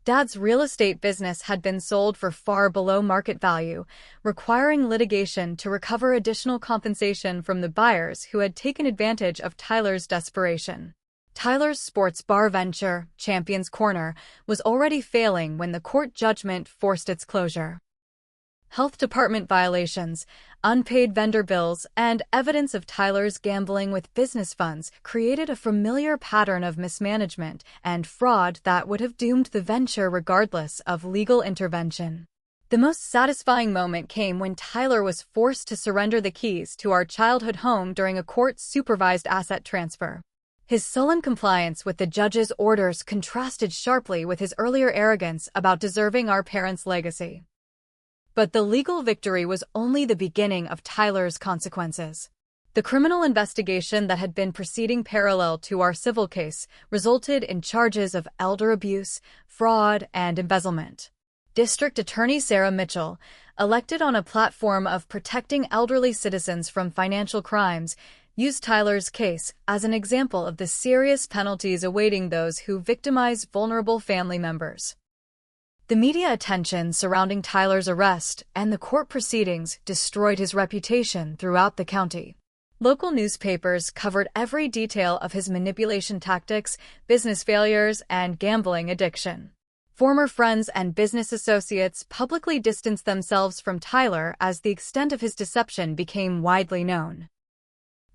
Dad's real estate business had been sold for far below market value, requiring litigation to recover additional compensation from the buyers who had taken advantage of Tyler's desperation. Tyler's sports bar venture, Champions Corner, was already failing when the court judgment forced its closure. Health department violations, unpaid vendor bills, and evidence of Tyler's gambling with business funds created a familiar pattern of mismanagement and fraud that would have doomed the venture regardless of legal intervention. The most satisfying moment came when Tyler was forced to surrender the keys to our childhood home during a court-supervised asset transfer. His sullen compliance with the judge's orders contrasted sharply with his earlier arrogance about deserving our parents' legacy. But the legal victory was only the beginning of Tyler's consequences. The criminal investigation that had been proceeding parallel to our civil case resulted in charges of elder abuse, fraud, and embezzlement. District Attorney Sarah Mitchell, elected on a platform of protecting elderly citizens from financial crimes, used Tyler's case as an example of the serious penalties awaiting those who victimize vulnerable family members. The media attention surrounding Tyler's arrest and the court proceedings destroyed his reputation throughout the county. Local newspapers covered every detail of his manipulation tactics, business failures, and gambling addiction. Former friends and business associates publicly distanced themselves from Tyler as the extent of his deception became widely known.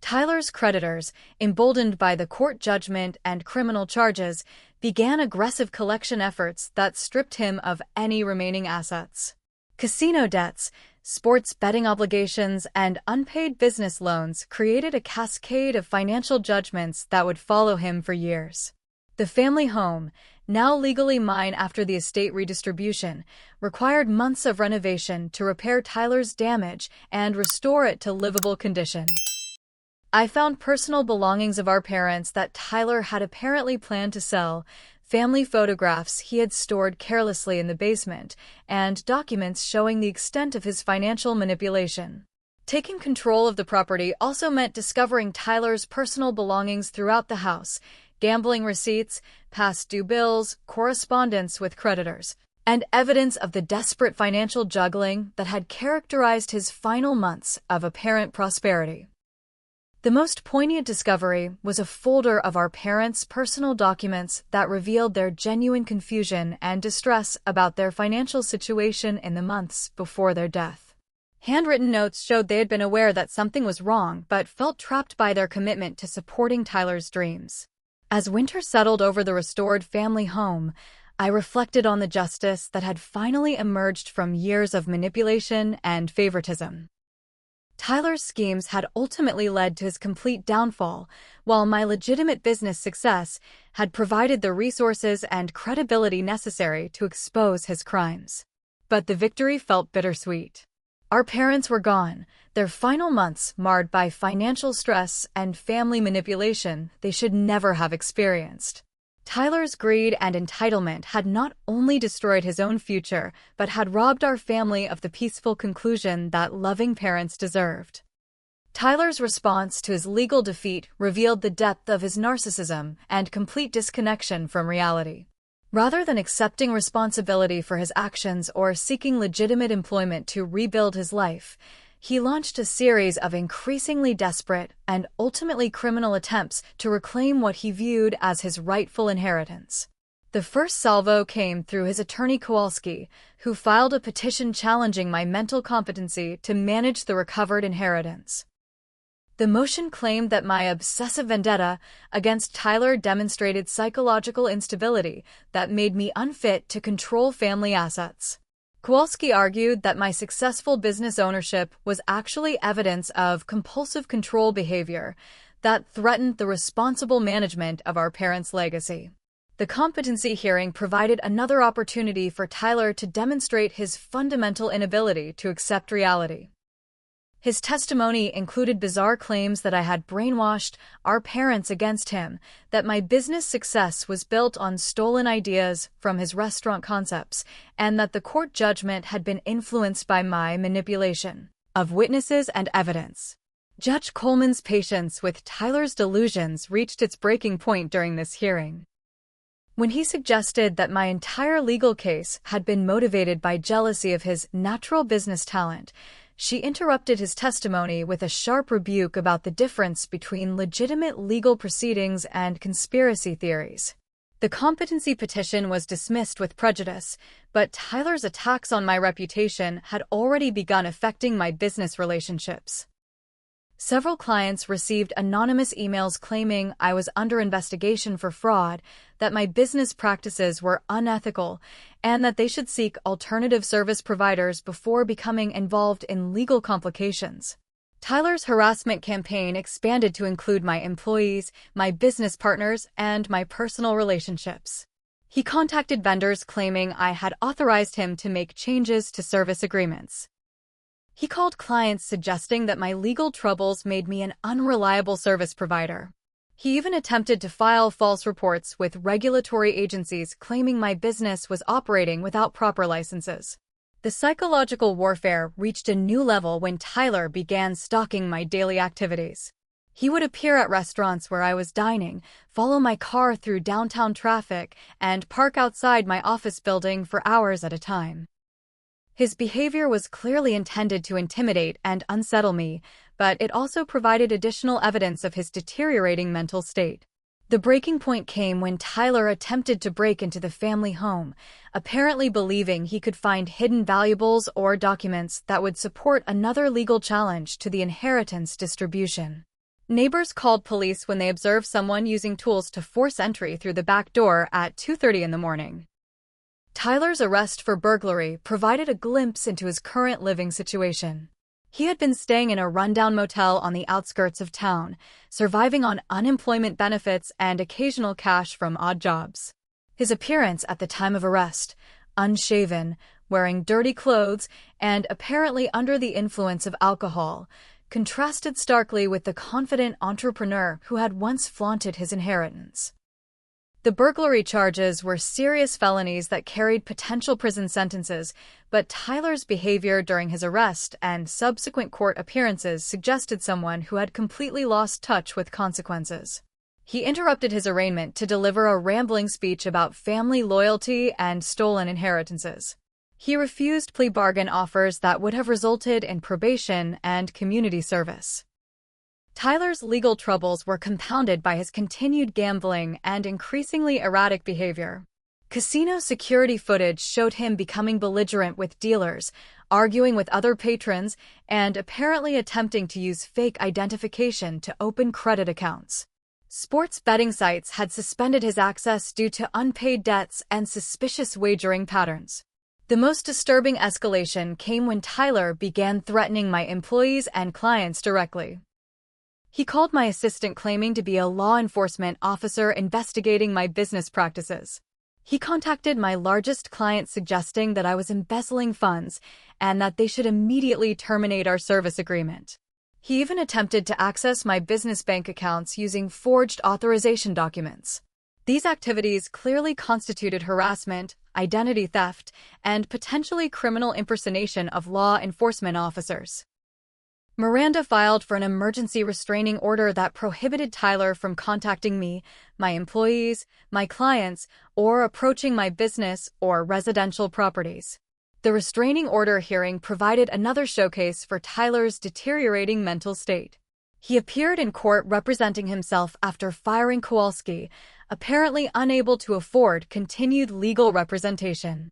Tyler's creditors, emboldened by the court judgment and criminal charges, began aggressive collection efforts that stripped him of any remaining assets. Casino debts, sports betting obligations, and unpaid business loans created a cascade of financial judgments that would follow him for years. The family home, now legally mine after the estate redistribution, required months of renovation to repair Tyler's damage and restore it to livable condition. I found personal belongings of our parents that Tyler had apparently planned to sell, family photographs he had stored carelessly in the basement, and documents showing the extent of his financial manipulation. Taking control of the property also meant discovering Tyler's personal belongings throughout the house: gambling receipts, past due bills, correspondence with creditors, and evidence of the desperate financial juggling that had characterized his final months of apparent prosperity. The most poignant discovery was a folder of our parents' personal documents that revealed their genuine confusion and distress about their financial situation in the months before their death. Handwritten notes showed they had been aware that something was wrong but felt trapped by their commitment to supporting Tyler's dreams. As winter settled over the restored family home, I reflected on the justice that had finally emerged from years of manipulation and favoritism. Tyler's schemes had ultimately led to his complete downfall, while my legitimate business success had provided the resources and credibility necessary to expose his crimes. But the victory felt bittersweet. Our parents were gone, their final months marred by financial stress and family manipulation they should never have experienced. Tyler's greed and entitlement had not only destroyed his own future, but had robbed our family of the peaceful conclusion that loving parents deserved. Tyler's response to his legal defeat revealed the depth of his narcissism and complete disconnection from reality. Rather than accepting responsibility for his actions or seeking legitimate employment to rebuild his life, he launched a series of increasingly desperate and ultimately criminal attempts to reclaim what he viewed as his rightful inheritance. The first salvo came through his attorney Kowalski, who filed a petition challenging my mental competency to manage the recovered inheritance. The motion claimed that my obsessive vendetta against Tyler demonstrated psychological instability that made me unfit to control family assets. Kowalski argued that my successful business ownership was actually evidence of compulsive control behavior that threatened the responsible management of our parents' legacy. The competency hearing provided another opportunity for Tyler to demonstrate his fundamental inability to accept reality. His testimony included bizarre claims that I had brainwashed our parents against him, that my business success was built on stolen ideas from his restaurant concepts, and that the court judgment had been influenced by my manipulation of witnesses and evidence. Judge Coleman's patience with Tyler's delusions reached its breaking point during this hearing. When he suggested that my entire legal case had been motivated by jealousy of his natural business talent, she interrupted his testimony with a sharp rebuke about the difference between legitimate legal proceedings and conspiracy theories. The competency petition was dismissed with prejudice, but Tyler's attacks on my reputation had already begun affecting my business relationships. Several clients received anonymous emails claiming I was under investigation for fraud, that my business practices were unethical, and that they should seek alternative service providers before becoming involved in legal complications. Tyler's harassment campaign expanded to include my employees, my business partners, and my personal relationships. He contacted vendors claiming I had authorized him to make changes to service agreements. He called clients suggesting that my legal troubles made me an unreliable service provider. He even attempted to file false reports with regulatory agencies claiming my business was operating without proper licenses. The psychological warfare reached a new level when Tyler began stalking my daily activities. He would appear at restaurants where I was dining, follow my car through downtown traffic, and park outside my office building for hours at a time. His behavior was clearly intended to intimidate and unsettle me, but it also provided additional evidence of his deteriorating mental state. The breaking point came when Tyler attempted to break into the family home, apparently believing he could find hidden valuables or documents that would support another legal challenge to the inheritance distribution. Neighbors called police when they observed someone using tools to force entry through the back door at 2:30 in the morning. Tyler's arrest for burglary provided a glimpse into his current living situation. He had been staying in a rundown motel on the outskirts of town, surviving on unemployment benefits and occasional cash from odd jobs. His appearance at the time of arrest, unshaven, wearing dirty clothes, and apparently under the influence of alcohol, contrasted starkly with the confident entrepreneur who had once flaunted his inheritance. The burglary charges were serious felonies that carried potential prison sentences, but Tyler's behavior during his arrest and subsequent court appearances suggested someone who had completely lost touch with consequences. He interrupted his arraignment to deliver a rambling speech about family loyalty and stolen inheritances. He refused plea bargain offers that would have resulted in probation and community service. Tyler's legal troubles were compounded by his continued gambling and increasingly erratic behavior. Casino security footage showed him becoming belligerent with dealers, arguing with other patrons, and apparently attempting to use fake identification to open credit accounts. Sports betting sites had suspended his access due to unpaid debts and suspicious wagering patterns. The most disturbing escalation came when Tyler began threatening my employees and clients directly. He called my assistant claiming to be a law enforcement officer investigating my business practices. He contacted my largest client suggesting that I was embezzling funds and that they should immediately terminate our service agreement. He even attempted to access my business bank accounts using forged authorization documents. These activities clearly constituted harassment, identity theft, and potentially criminal impersonation of law enforcement officers. Miranda filed for an emergency restraining order that prohibited Tyler from contacting me, my employees, my clients, or approaching my business or residential properties. The restraining order hearing provided another showcase for Tyler's deteriorating mental state. He appeared in court representing himself after firing Kowalski, apparently unable to afford continued legal representation.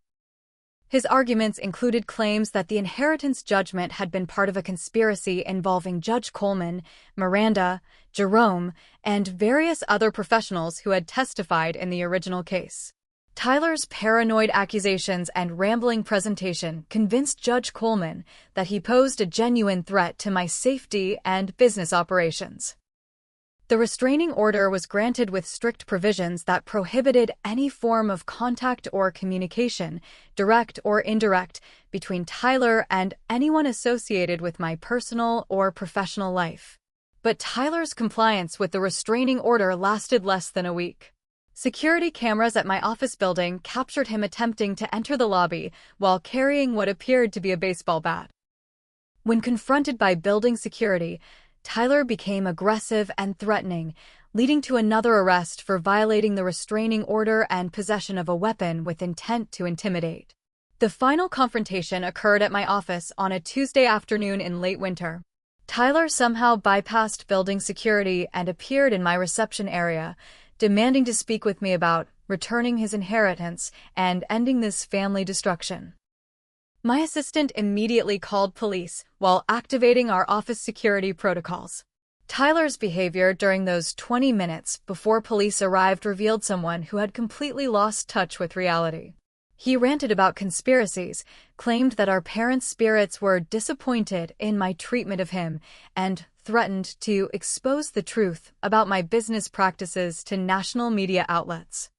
His arguments included claims that the inheritance judgment had been part of a conspiracy involving Judge Coleman, Miranda, Jerome, and various other professionals who had testified in the original case. Tyler's paranoid accusations and rambling presentation convinced Judge Coleman that he posed a genuine threat to my safety and business operations. The restraining order was granted with strict provisions that prohibited any form of contact or communication, direct or indirect, between Tyler and anyone associated with my personal or professional life. But Tyler's compliance with the restraining order lasted less than a week. Security cameras at my office building captured him attempting to enter the lobby while carrying what appeared to be a baseball bat. When confronted by building security, Tyler became aggressive and threatening, leading to another arrest for violating the restraining order and possession of a weapon with intent to intimidate. The final confrontation occurred at my office on a Tuesday afternoon in late winter. Tyler somehow bypassed building security and appeared in my reception area, demanding to speak with me about returning his inheritance and ending this family destruction. My assistant immediately called police while activating our office security protocols. Tyler's behavior during those 20 minutes before police arrived revealed someone who had completely lost touch with reality. He ranted about conspiracies, claimed that our parents' spirits were disappointed in my treatment of him, and threatened to expose the truth about my business practices to national media outlets.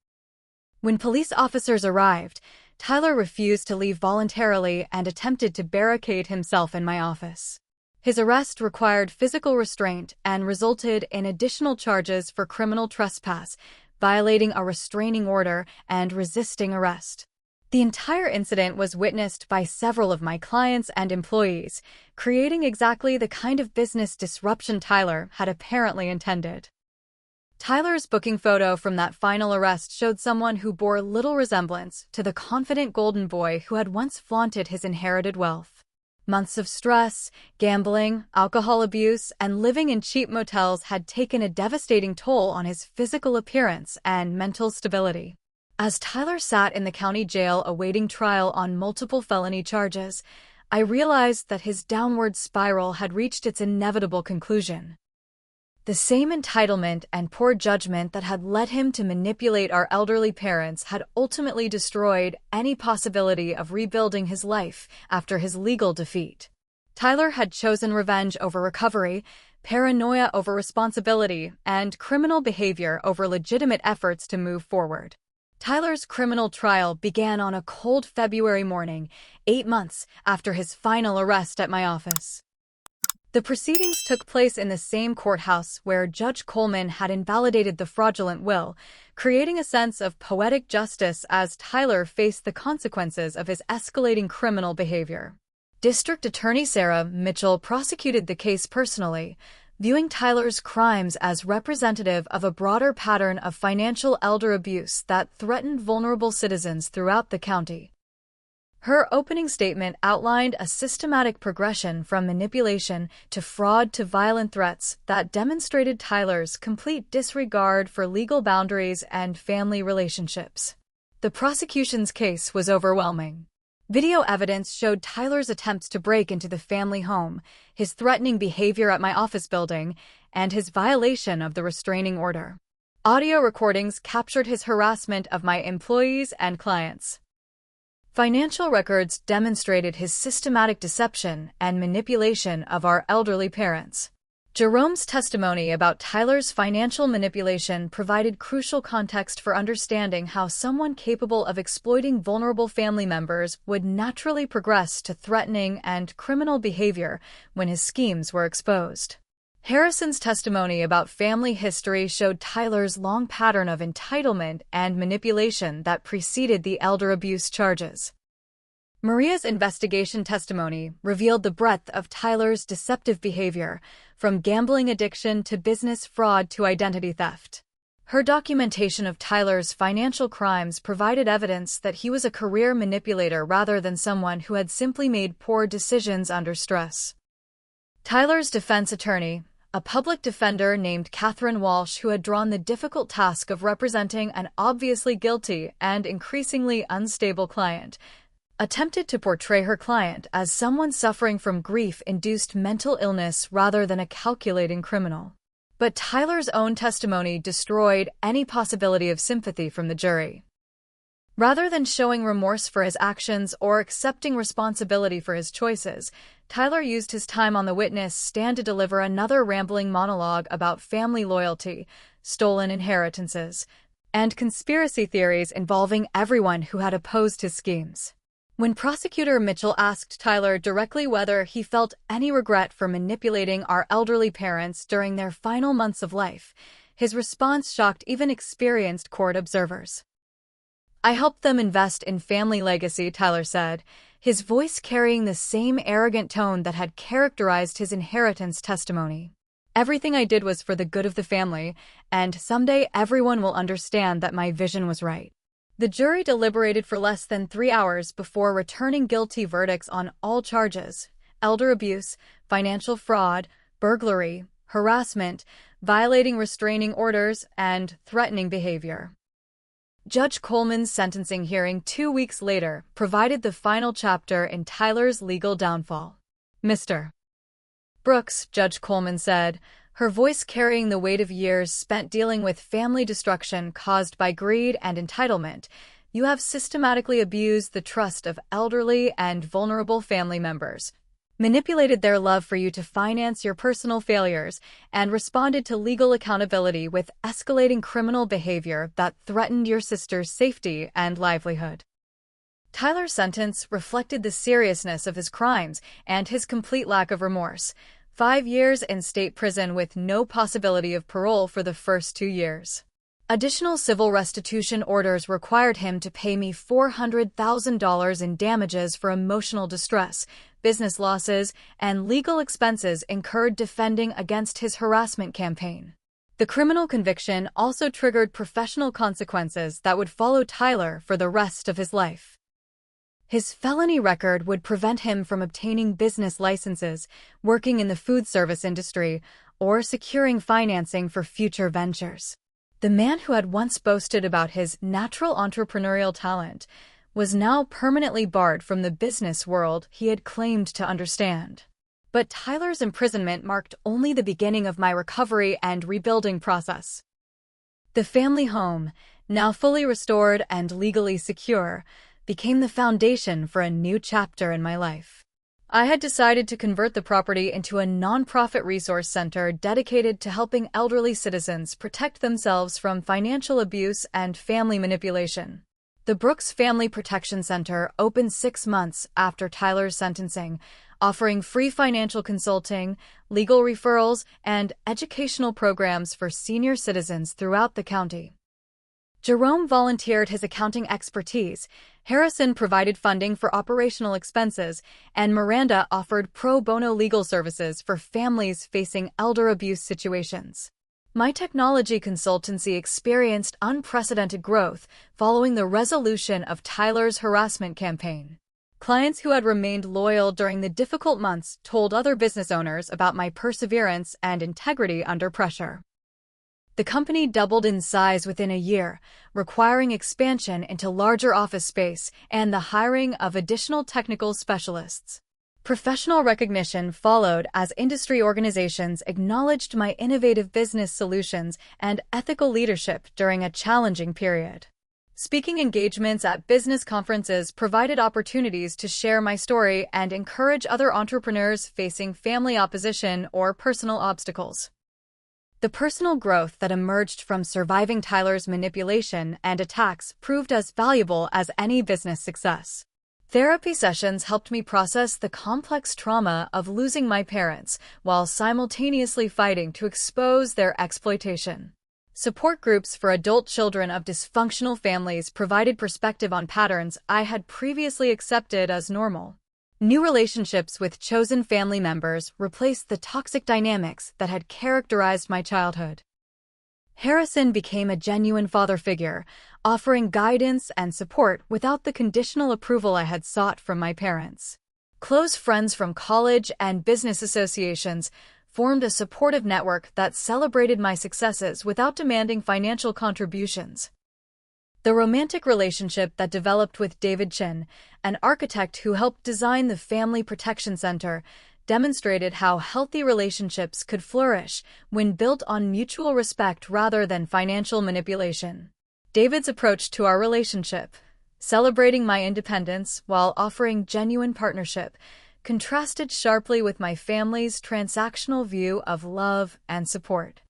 When police officers arrived, Tyler refused to leave voluntarily and attempted to barricade himself in my office. His arrest required physical restraint and resulted in additional charges for criminal trespass, violating a restraining order, and resisting arrest. The entire incident was witnessed by several of my clients and employees, creating exactly the kind of business disruption Tyler had apparently intended. Tyler's booking photo from that final arrest showed someone who bore little resemblance to the confident golden boy who had once flaunted his inherited wealth. Months of stress, gambling, alcohol abuse, and living in cheap motels had taken a devastating toll on his physical appearance and mental stability. As Tyler sat in the county jail awaiting trial on multiple felony charges, I realized that his downward spiral had reached its inevitable conclusion. The same entitlement and poor judgment that had led him to manipulate our elderly parents had ultimately destroyed any possibility of rebuilding his life after his legal defeat. Tyler had chosen revenge over recovery, paranoia over responsibility, and criminal behavior over legitimate efforts to move forward. Tyler's criminal trial began on a cold February morning, 8 months after his final arrest at my office. The proceedings took place in the same courthouse where Judge Coleman had invalidated the fraudulent will, creating a sense of poetic justice as Tyler faced the consequences of his escalating criminal behavior. District Attorney Sarah Mitchell prosecuted the case personally, viewing Tyler's crimes as representative of a broader pattern of financial elder abuse that threatened vulnerable citizens throughout the county. Her opening statement outlined a systematic progression from manipulation to fraud to violent threats that demonstrated Tyler's complete disregard for legal boundaries and family relationships. The prosecution's case was overwhelming. Video evidence showed Tyler's attempts to break into the family home, his threatening behavior at my office building, and his violation of the restraining order. Audio recordings captured his harassment of my employees and clients. Financial records demonstrated his systematic deception and manipulation of our elderly parents. Jerome's testimony about Tyler's financial manipulation provided crucial context for understanding how someone capable of exploiting vulnerable family members would naturally progress to threatening and criminal behavior when his schemes were exposed. Harrison's testimony about family history showed Tyler's long pattern of entitlement and manipulation that preceded the elder abuse charges. Maria's investigation testimony revealed the breadth of Tyler's deceptive behavior, from gambling addiction to business fraud to identity theft. Her documentation of Tyler's financial crimes provided evidence that he was a career manipulator rather than someone who had simply made poor decisions under stress. Tyler's defense attorney, a public defender named Catherine Walsh, who had drawn the difficult task of representing an obviously guilty and increasingly unstable client, attempted to portray her client as someone suffering from grief-induced mental illness rather than a calculating criminal. But Tyler's own testimony destroyed any possibility of sympathy from the jury. Rather than showing remorse for his actions or accepting responsibility for his choices, Tyler used his time on the witness stand to deliver another rambling monologue about family loyalty, stolen inheritances, and conspiracy theories involving everyone who had opposed his schemes. When Prosecutor Mitchell asked Tyler directly whether he felt any regret for manipulating our elderly parents during their final months of life, his response shocked even experienced court observers. "I helped them invest in family legacy," Tyler said, his voice carrying the same arrogant tone that had characterized his inheritance testimony. "Everything I did was for the good of the family, and someday everyone will understand that my vision was right." The jury deliberated for less than 3 hours before returning guilty verdicts on all charges: elder abuse, financial fraud, burglary, harassment, violating restraining orders, and threatening behavior. Judge Coleman's sentencing hearing 2 weeks later provided the final chapter in Tyler's legal downfall. "Mr. Brooks," Judge Coleman said, her voice carrying the weight of years spent dealing with family destruction caused by greed and entitlement, "you have systematically abused the trust of elderly and vulnerable family members, manipulated their love for you to finance your personal failures, and responded to legal accountability with escalating criminal behavior that threatened your sister's safety and livelihood." Tyler's sentence reflected the seriousness of his crimes and his complete lack of remorse: 5 years in state prison with no possibility of parole for the first 2 years. Additional civil restitution orders required him to pay me $400,000 in damages for emotional distress, business losses, and legal expenses incurred defending against his harassment campaign. The criminal conviction also triggered professional consequences that would follow Tyler for the rest of his life. His felony record would prevent him from obtaining business licenses, working in the food service industry, or securing financing for future ventures. The man who had once boasted about his natural entrepreneurial talent was now permanently barred from the business world he had claimed to understand. But Tyler's imprisonment marked only the beginning of my recovery and rebuilding process. The family home, now fully restored and legally secure, became the foundation for a new chapter in my life. I had decided to convert the property into a nonprofit resource center dedicated to helping elderly citizens protect themselves from financial abuse and family manipulation. The Brooks Family Protection Center opened 6 months after Tyler's sentencing, offering free financial consulting, legal referrals, and educational programs for senior citizens throughout the county. Jerome volunteered his accounting expertise, Harrison provided funding for operational expenses, and Miranda offered pro bono legal services for families facing elder abuse situations. My technology consultancy experienced unprecedented growth following the resolution of Tyler's harassment campaign. Clients who had remained loyal during the difficult months told other business owners about my perseverance and integrity under pressure. The company doubled in size within a year, requiring expansion into larger office space and the hiring of additional technical specialists. Professional recognition followed as industry organizations acknowledged my innovative business solutions and ethical leadership during a challenging period. Speaking engagements at business conferences provided opportunities to share my story and encourage other entrepreneurs facing family opposition or personal obstacles. The personal growth that emerged from surviving Tyler's manipulation and attacks proved as valuable as any business success. Therapy sessions helped me process the complex trauma of losing my parents while simultaneously fighting to expose their exploitation. Support groups for adult children of dysfunctional families provided perspective on patterns I had previously accepted as normal. New relationships with chosen family members replaced the toxic dynamics that had characterized my childhood. Harrison became a genuine father figure, offering guidance and support without the conditional approval I had sought from my parents. Close friends from college and business associations formed a supportive network that celebrated my successes without demanding financial contributions. The romantic relationship that developed with David Chin, an architect who helped design the Family Protection Center, demonstrated how healthy relationships could flourish when built on mutual respect rather than financial manipulation. David's approach to our relationship, celebrating my independence while offering genuine partnership, contrasted sharply with my family's transactional view of love and support.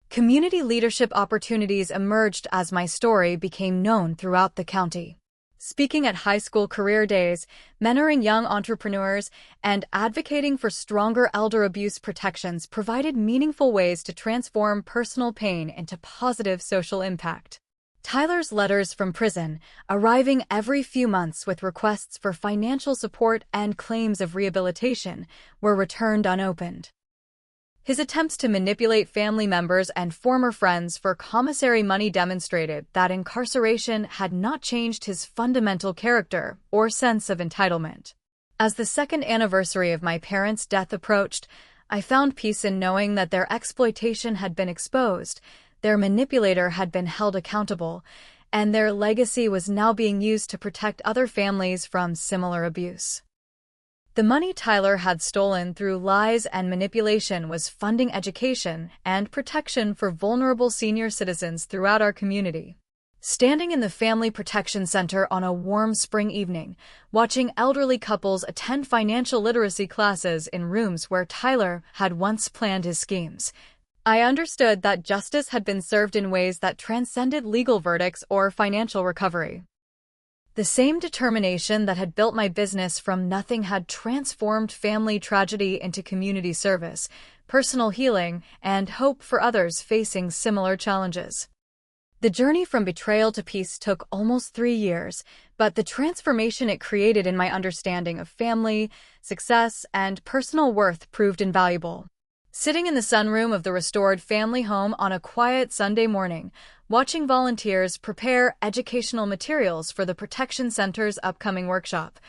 Community leadership opportunities emerged as my story became known throughout the county. Speaking at high school career days, mentoring young entrepreneurs, and advocating for stronger elder abuse protections provided meaningful ways to transform personal pain into positive social impact. Tyler's letters from prison, arriving every few months with requests for financial support and claims of rehabilitation, were returned unopened. His attempts to manipulate family members and former friends for commissary money demonstrated that incarceration had not changed his fundamental character or sense of entitlement. As the second anniversary of my parents' death approached, I found peace in knowing that their exploitation had been exposed, their manipulator had been held accountable, and their legacy was now being used to protect other families from similar abuse. The money Tyler had stolen through lies and manipulation was funding education and protection for vulnerable senior citizens throughout our community. Standing in the Family Protection Center on a warm spring evening, watching elderly couples attend financial literacy classes in rooms where Tyler had once planned his schemes, I understood that justice had been served in ways that transcended legal verdicts or financial recovery. The same determination that had built my business from nothing had transformed family tragedy into community service, personal healing, and hope for others facing similar challenges. The journey from betrayal to peace took almost 3 years, but the transformation it created in my understanding of family, success, and personal worth proved invaluable. Sitting in the sunroom of the restored family home on a quiet Sunday morning, watching volunteers prepare educational materials for the Protection Center's upcoming workshop,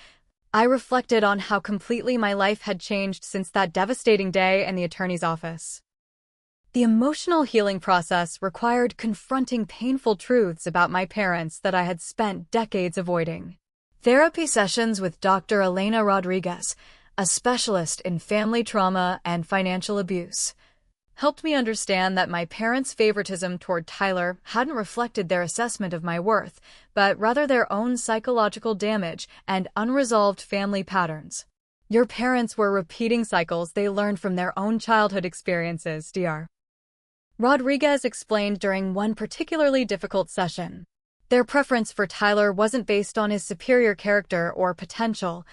I reflected on how completely my life had changed since that devastating day in the attorney's office. The emotional healing process required confronting painful truths about my parents that I had spent decades avoiding. Therapy sessions with Dr. Elena Rodriguez, a specialist in family trauma and financial abuse, helped me understand that my parents' favoritism toward Tyler hadn't reflected their assessment of my worth, but rather their own psychological damage and unresolved family patterns. Your parents were repeating cycles they learned from their own childhood experiences, Dr. Rodriguez explained during one particularly difficult session. Their preference for Tyler wasn't based on his superior character or potential,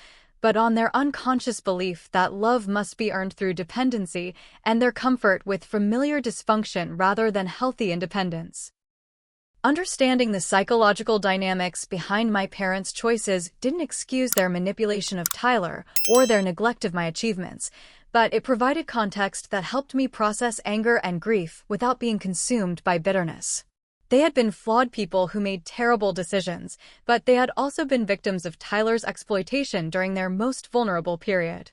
but on their unconscious belief that love must be earned through dependency and their comfort with familiar dysfunction rather than healthy independence. Understanding the psychological dynamics behind my parents' choices didn't excuse their manipulation of Tyler or their neglect of my achievements, but it provided context that helped me process anger and grief without being consumed by bitterness. They had been flawed people who made terrible decisions, but they had also been victims of Tyler's exploitation during their most vulnerable period.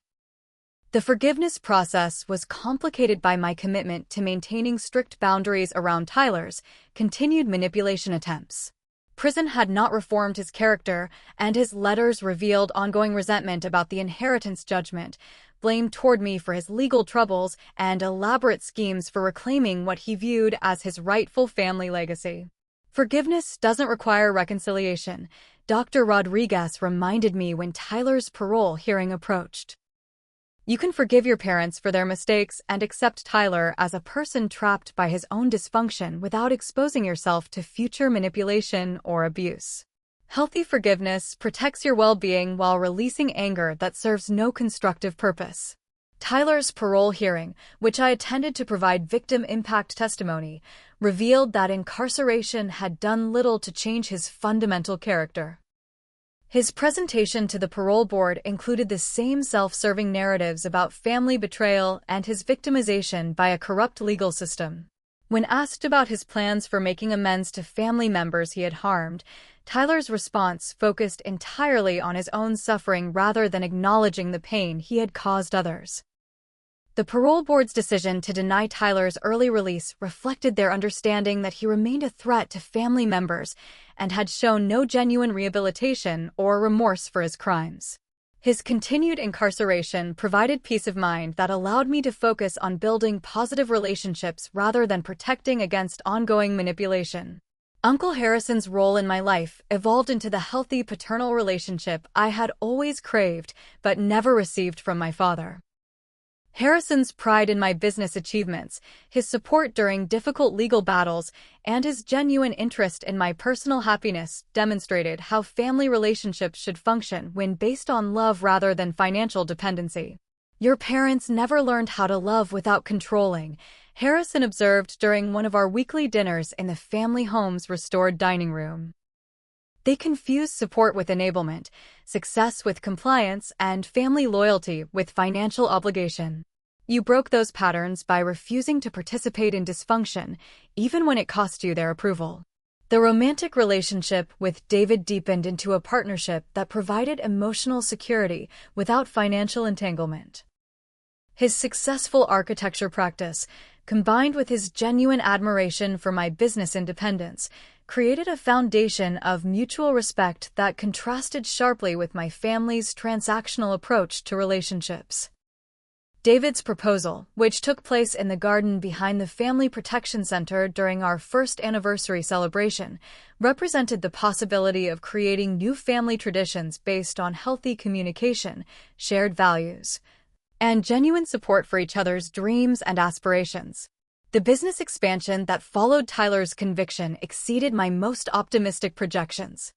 The forgiveness process was complicated by my commitment to maintaining strict boundaries around Tyler's continued manipulation attempts. Prison had not reformed his character, and his letters revealed ongoing resentment about the inheritance judgment, blame toward me for his legal troubles, and elaborate schemes for reclaiming what he viewed as his rightful family legacy. Forgiveness doesn't require reconciliation, Dr. Rodriguez reminded me when Tyler's parole hearing approached. You can forgive your parents for their mistakes and accept Tyler as a person trapped by his own dysfunction without exposing yourself to future manipulation or abuse. Healthy forgiveness protects your well-being while releasing anger that serves no constructive purpose. Tyler's parole hearing, which I attended to provide victim impact testimony, revealed that incarceration had done little to change his fundamental character. His presentation to the parole board included the same self-serving narratives about family betrayal and his victimization by a corrupt legal system. When asked about his plans for making amends to family members he had harmed, Tyler's response focused entirely on his own suffering rather than acknowledging the pain he had caused others. The parole board's decision to deny Tyler's early release reflected their understanding that he remained a threat to family members and had shown no genuine rehabilitation or remorse for his crimes. His continued incarceration provided peace of mind that allowed me to focus on building positive relationships rather than protecting against ongoing manipulation. Uncle Harrison's role in my life evolved into the healthy paternal relationship I had always craved but never received from my father. Harrison's pride in my business achievements, his support during difficult legal battles, and his genuine interest in my personal happiness demonstrated how family relationships should function when based on love rather than financial dependency. Your parents never learned how to love without controlling, Harrison observed during one of our weekly dinners in the family home's restored dining room. They confused support with enablement, success with compliance, and family loyalty with financial obligation. You broke those patterns by refusing to participate in dysfunction, even when it cost you their approval. The romantic relationship with David deepened into a partnership that provided emotional security without financial entanglement. His successful architecture practice, combined with his genuine admiration for my business independence, created a foundation of mutual respect that contrasted sharply with my family's transactional approach to relationships. David's proposal, which took place in the garden behind the Family Protection Center during our first anniversary celebration, represented the possibility of creating new family traditions based on healthy communication, shared values, and genuine support for each other's dreams and aspirations. The business expansion that followed Tyler's conviction exceeded my most optimistic projections.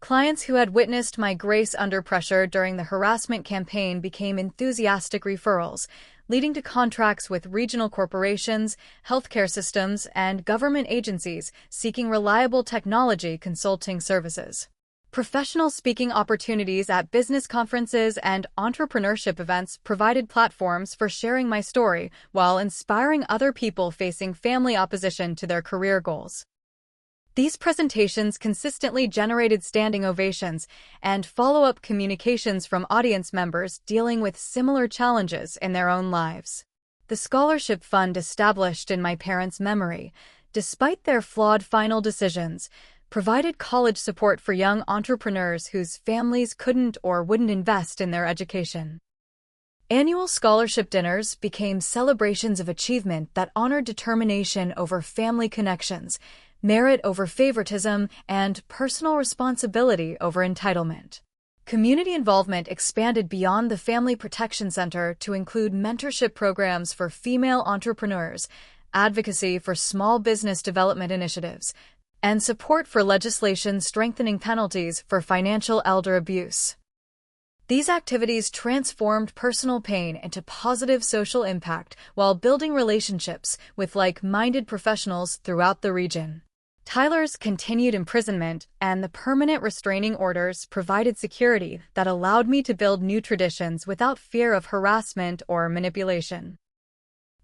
Clients who had witnessed my grace under pressure during the harassment campaign became enthusiastic referrals, leading to contracts with regional corporations, healthcare systems, and government agencies seeking reliable technology consulting services. Professional speaking opportunities at business conferences and entrepreneurship events provided platforms for sharing my story while inspiring other people facing family opposition to their career goals. These presentations consistently generated standing ovations and follow-up communications from audience members dealing with similar challenges in their own lives. The scholarship fund established in my parents' memory, despite their flawed final decisions, provided college support for young entrepreneurs whose families couldn't or wouldn't invest in their education. Annual scholarship dinners became celebrations of achievement that honored determination over family connections, merit over favoritism, and personal responsibility over entitlement. Community involvement expanded beyond the Family Protection Center to include mentorship programs for female entrepreneurs, advocacy for small business development initiatives, and support for legislation strengthening penalties for financial elder abuse. These activities transformed personal pain into positive social impact while building relationships with like-minded professionals throughout the region. Tyler's continued imprisonment and the permanent restraining orders provided security that allowed me to build new traditions without fear of harassment or manipulation.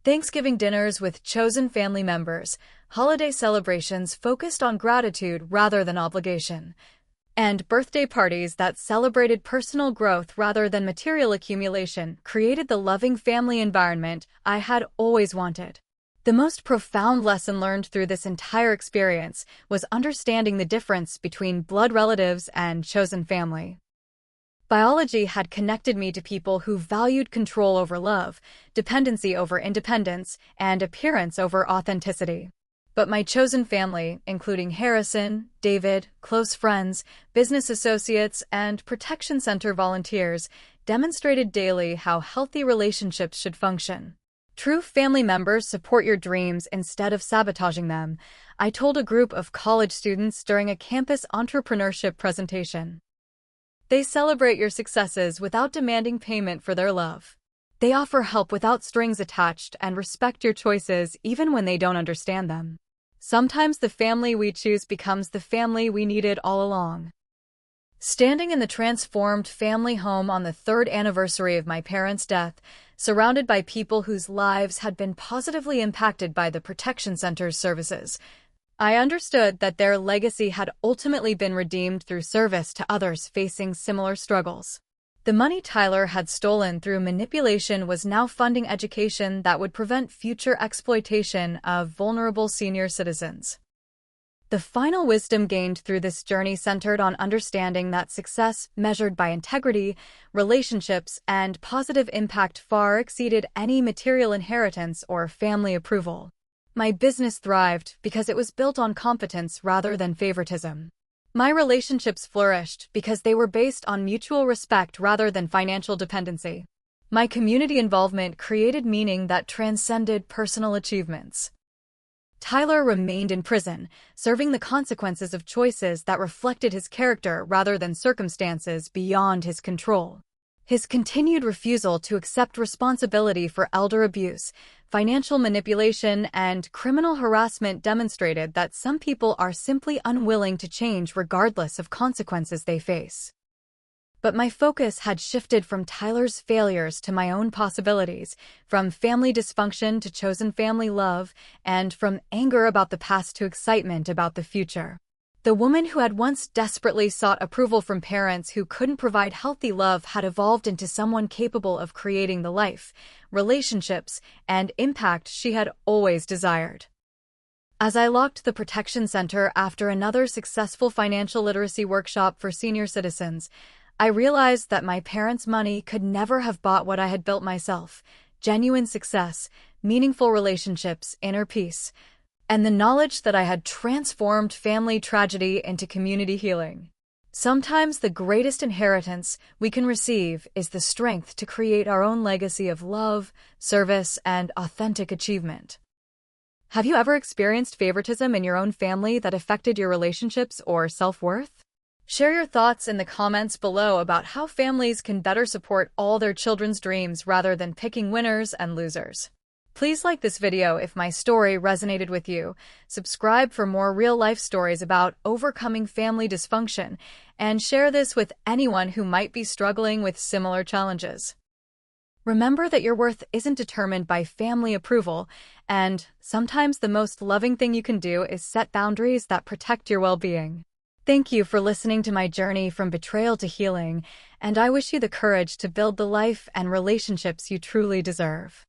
Thanksgiving dinners with chosen family members, holiday celebrations focused on gratitude rather than obligation, and birthday parties that celebrated personal growth rather than material accumulation created the loving family environment I had always wanted. The most profound lesson learned through this entire experience was understanding the difference between blood relatives and chosen family. Biology had connected me to people who valued control over love, dependency over independence, and appearance over authenticity. But my chosen family, including Harrison, David, close friends, business associates, and protection center volunteers, demonstrated daily how healthy relationships should function. True family members support your dreams instead of sabotaging them, I told a group of college students during a campus entrepreneurship presentation. They celebrate your successes without demanding payment for their love. They offer help without strings attached and respect your choices even when they don't understand them. Sometimes the family we choose becomes the family we needed all along. Standing in the transformed family home on the 3rd anniversary of my parents' death, surrounded by people whose lives had been positively impacted by the Protection Center's services, I understood that their legacy had ultimately been redeemed through service to others facing similar struggles. The money Tyler had stolen through manipulation was now funding education that would prevent future exploitation of vulnerable senior citizens. The final wisdom gained through this journey centered on understanding that success measured by integrity, relationships, and positive impact far exceeded any material inheritance or family approval. My business thrived because it was built on competence rather than favoritism. My relationships flourished because they were based on mutual respect rather than financial dependency. My community involvement created meaning that transcended personal achievements. Tyler remained in prison, serving the consequences of choices that reflected his character rather than circumstances beyond his control. His continued refusal to accept responsibility for elder abuse, financial manipulation, and criminal harassment demonstrated that some people are simply unwilling to change regardless of consequences they face. But my focus had shifted from Tyler's failures to my own possibilities, from family dysfunction to chosen family love, and from anger about the past to excitement about the future. The woman who had once desperately sought approval from parents who couldn't provide healthy love had evolved into someone capable of creating the life, relationships, and impact she had always desired. As I locked the Protection Center after another successful financial literacy workshop for senior citizens, I realized that my parents' money could never have bought what I had built myself: genuine success, meaningful relationships, inner peace, and the knowledge that I had transformed family tragedy into community healing. Sometimes the greatest inheritance we can receive is the strength to create our own legacy of love, service, and authentic achievement. Have you ever experienced favoritism in your own family that affected your relationships or self-worth? Share your thoughts in the comments below about how families can better support all their children's dreams rather than picking winners and losers. Please like this video if my story resonated with you, subscribe for more real-life stories about overcoming family dysfunction, and share this with anyone who might be struggling with similar challenges. Remember that your worth isn't determined by family approval, and sometimes the most loving thing you can do is set boundaries that protect your well-being. Thank you for listening to my journey from betrayal to healing, and I wish you the courage to build the life and relationships you truly deserve.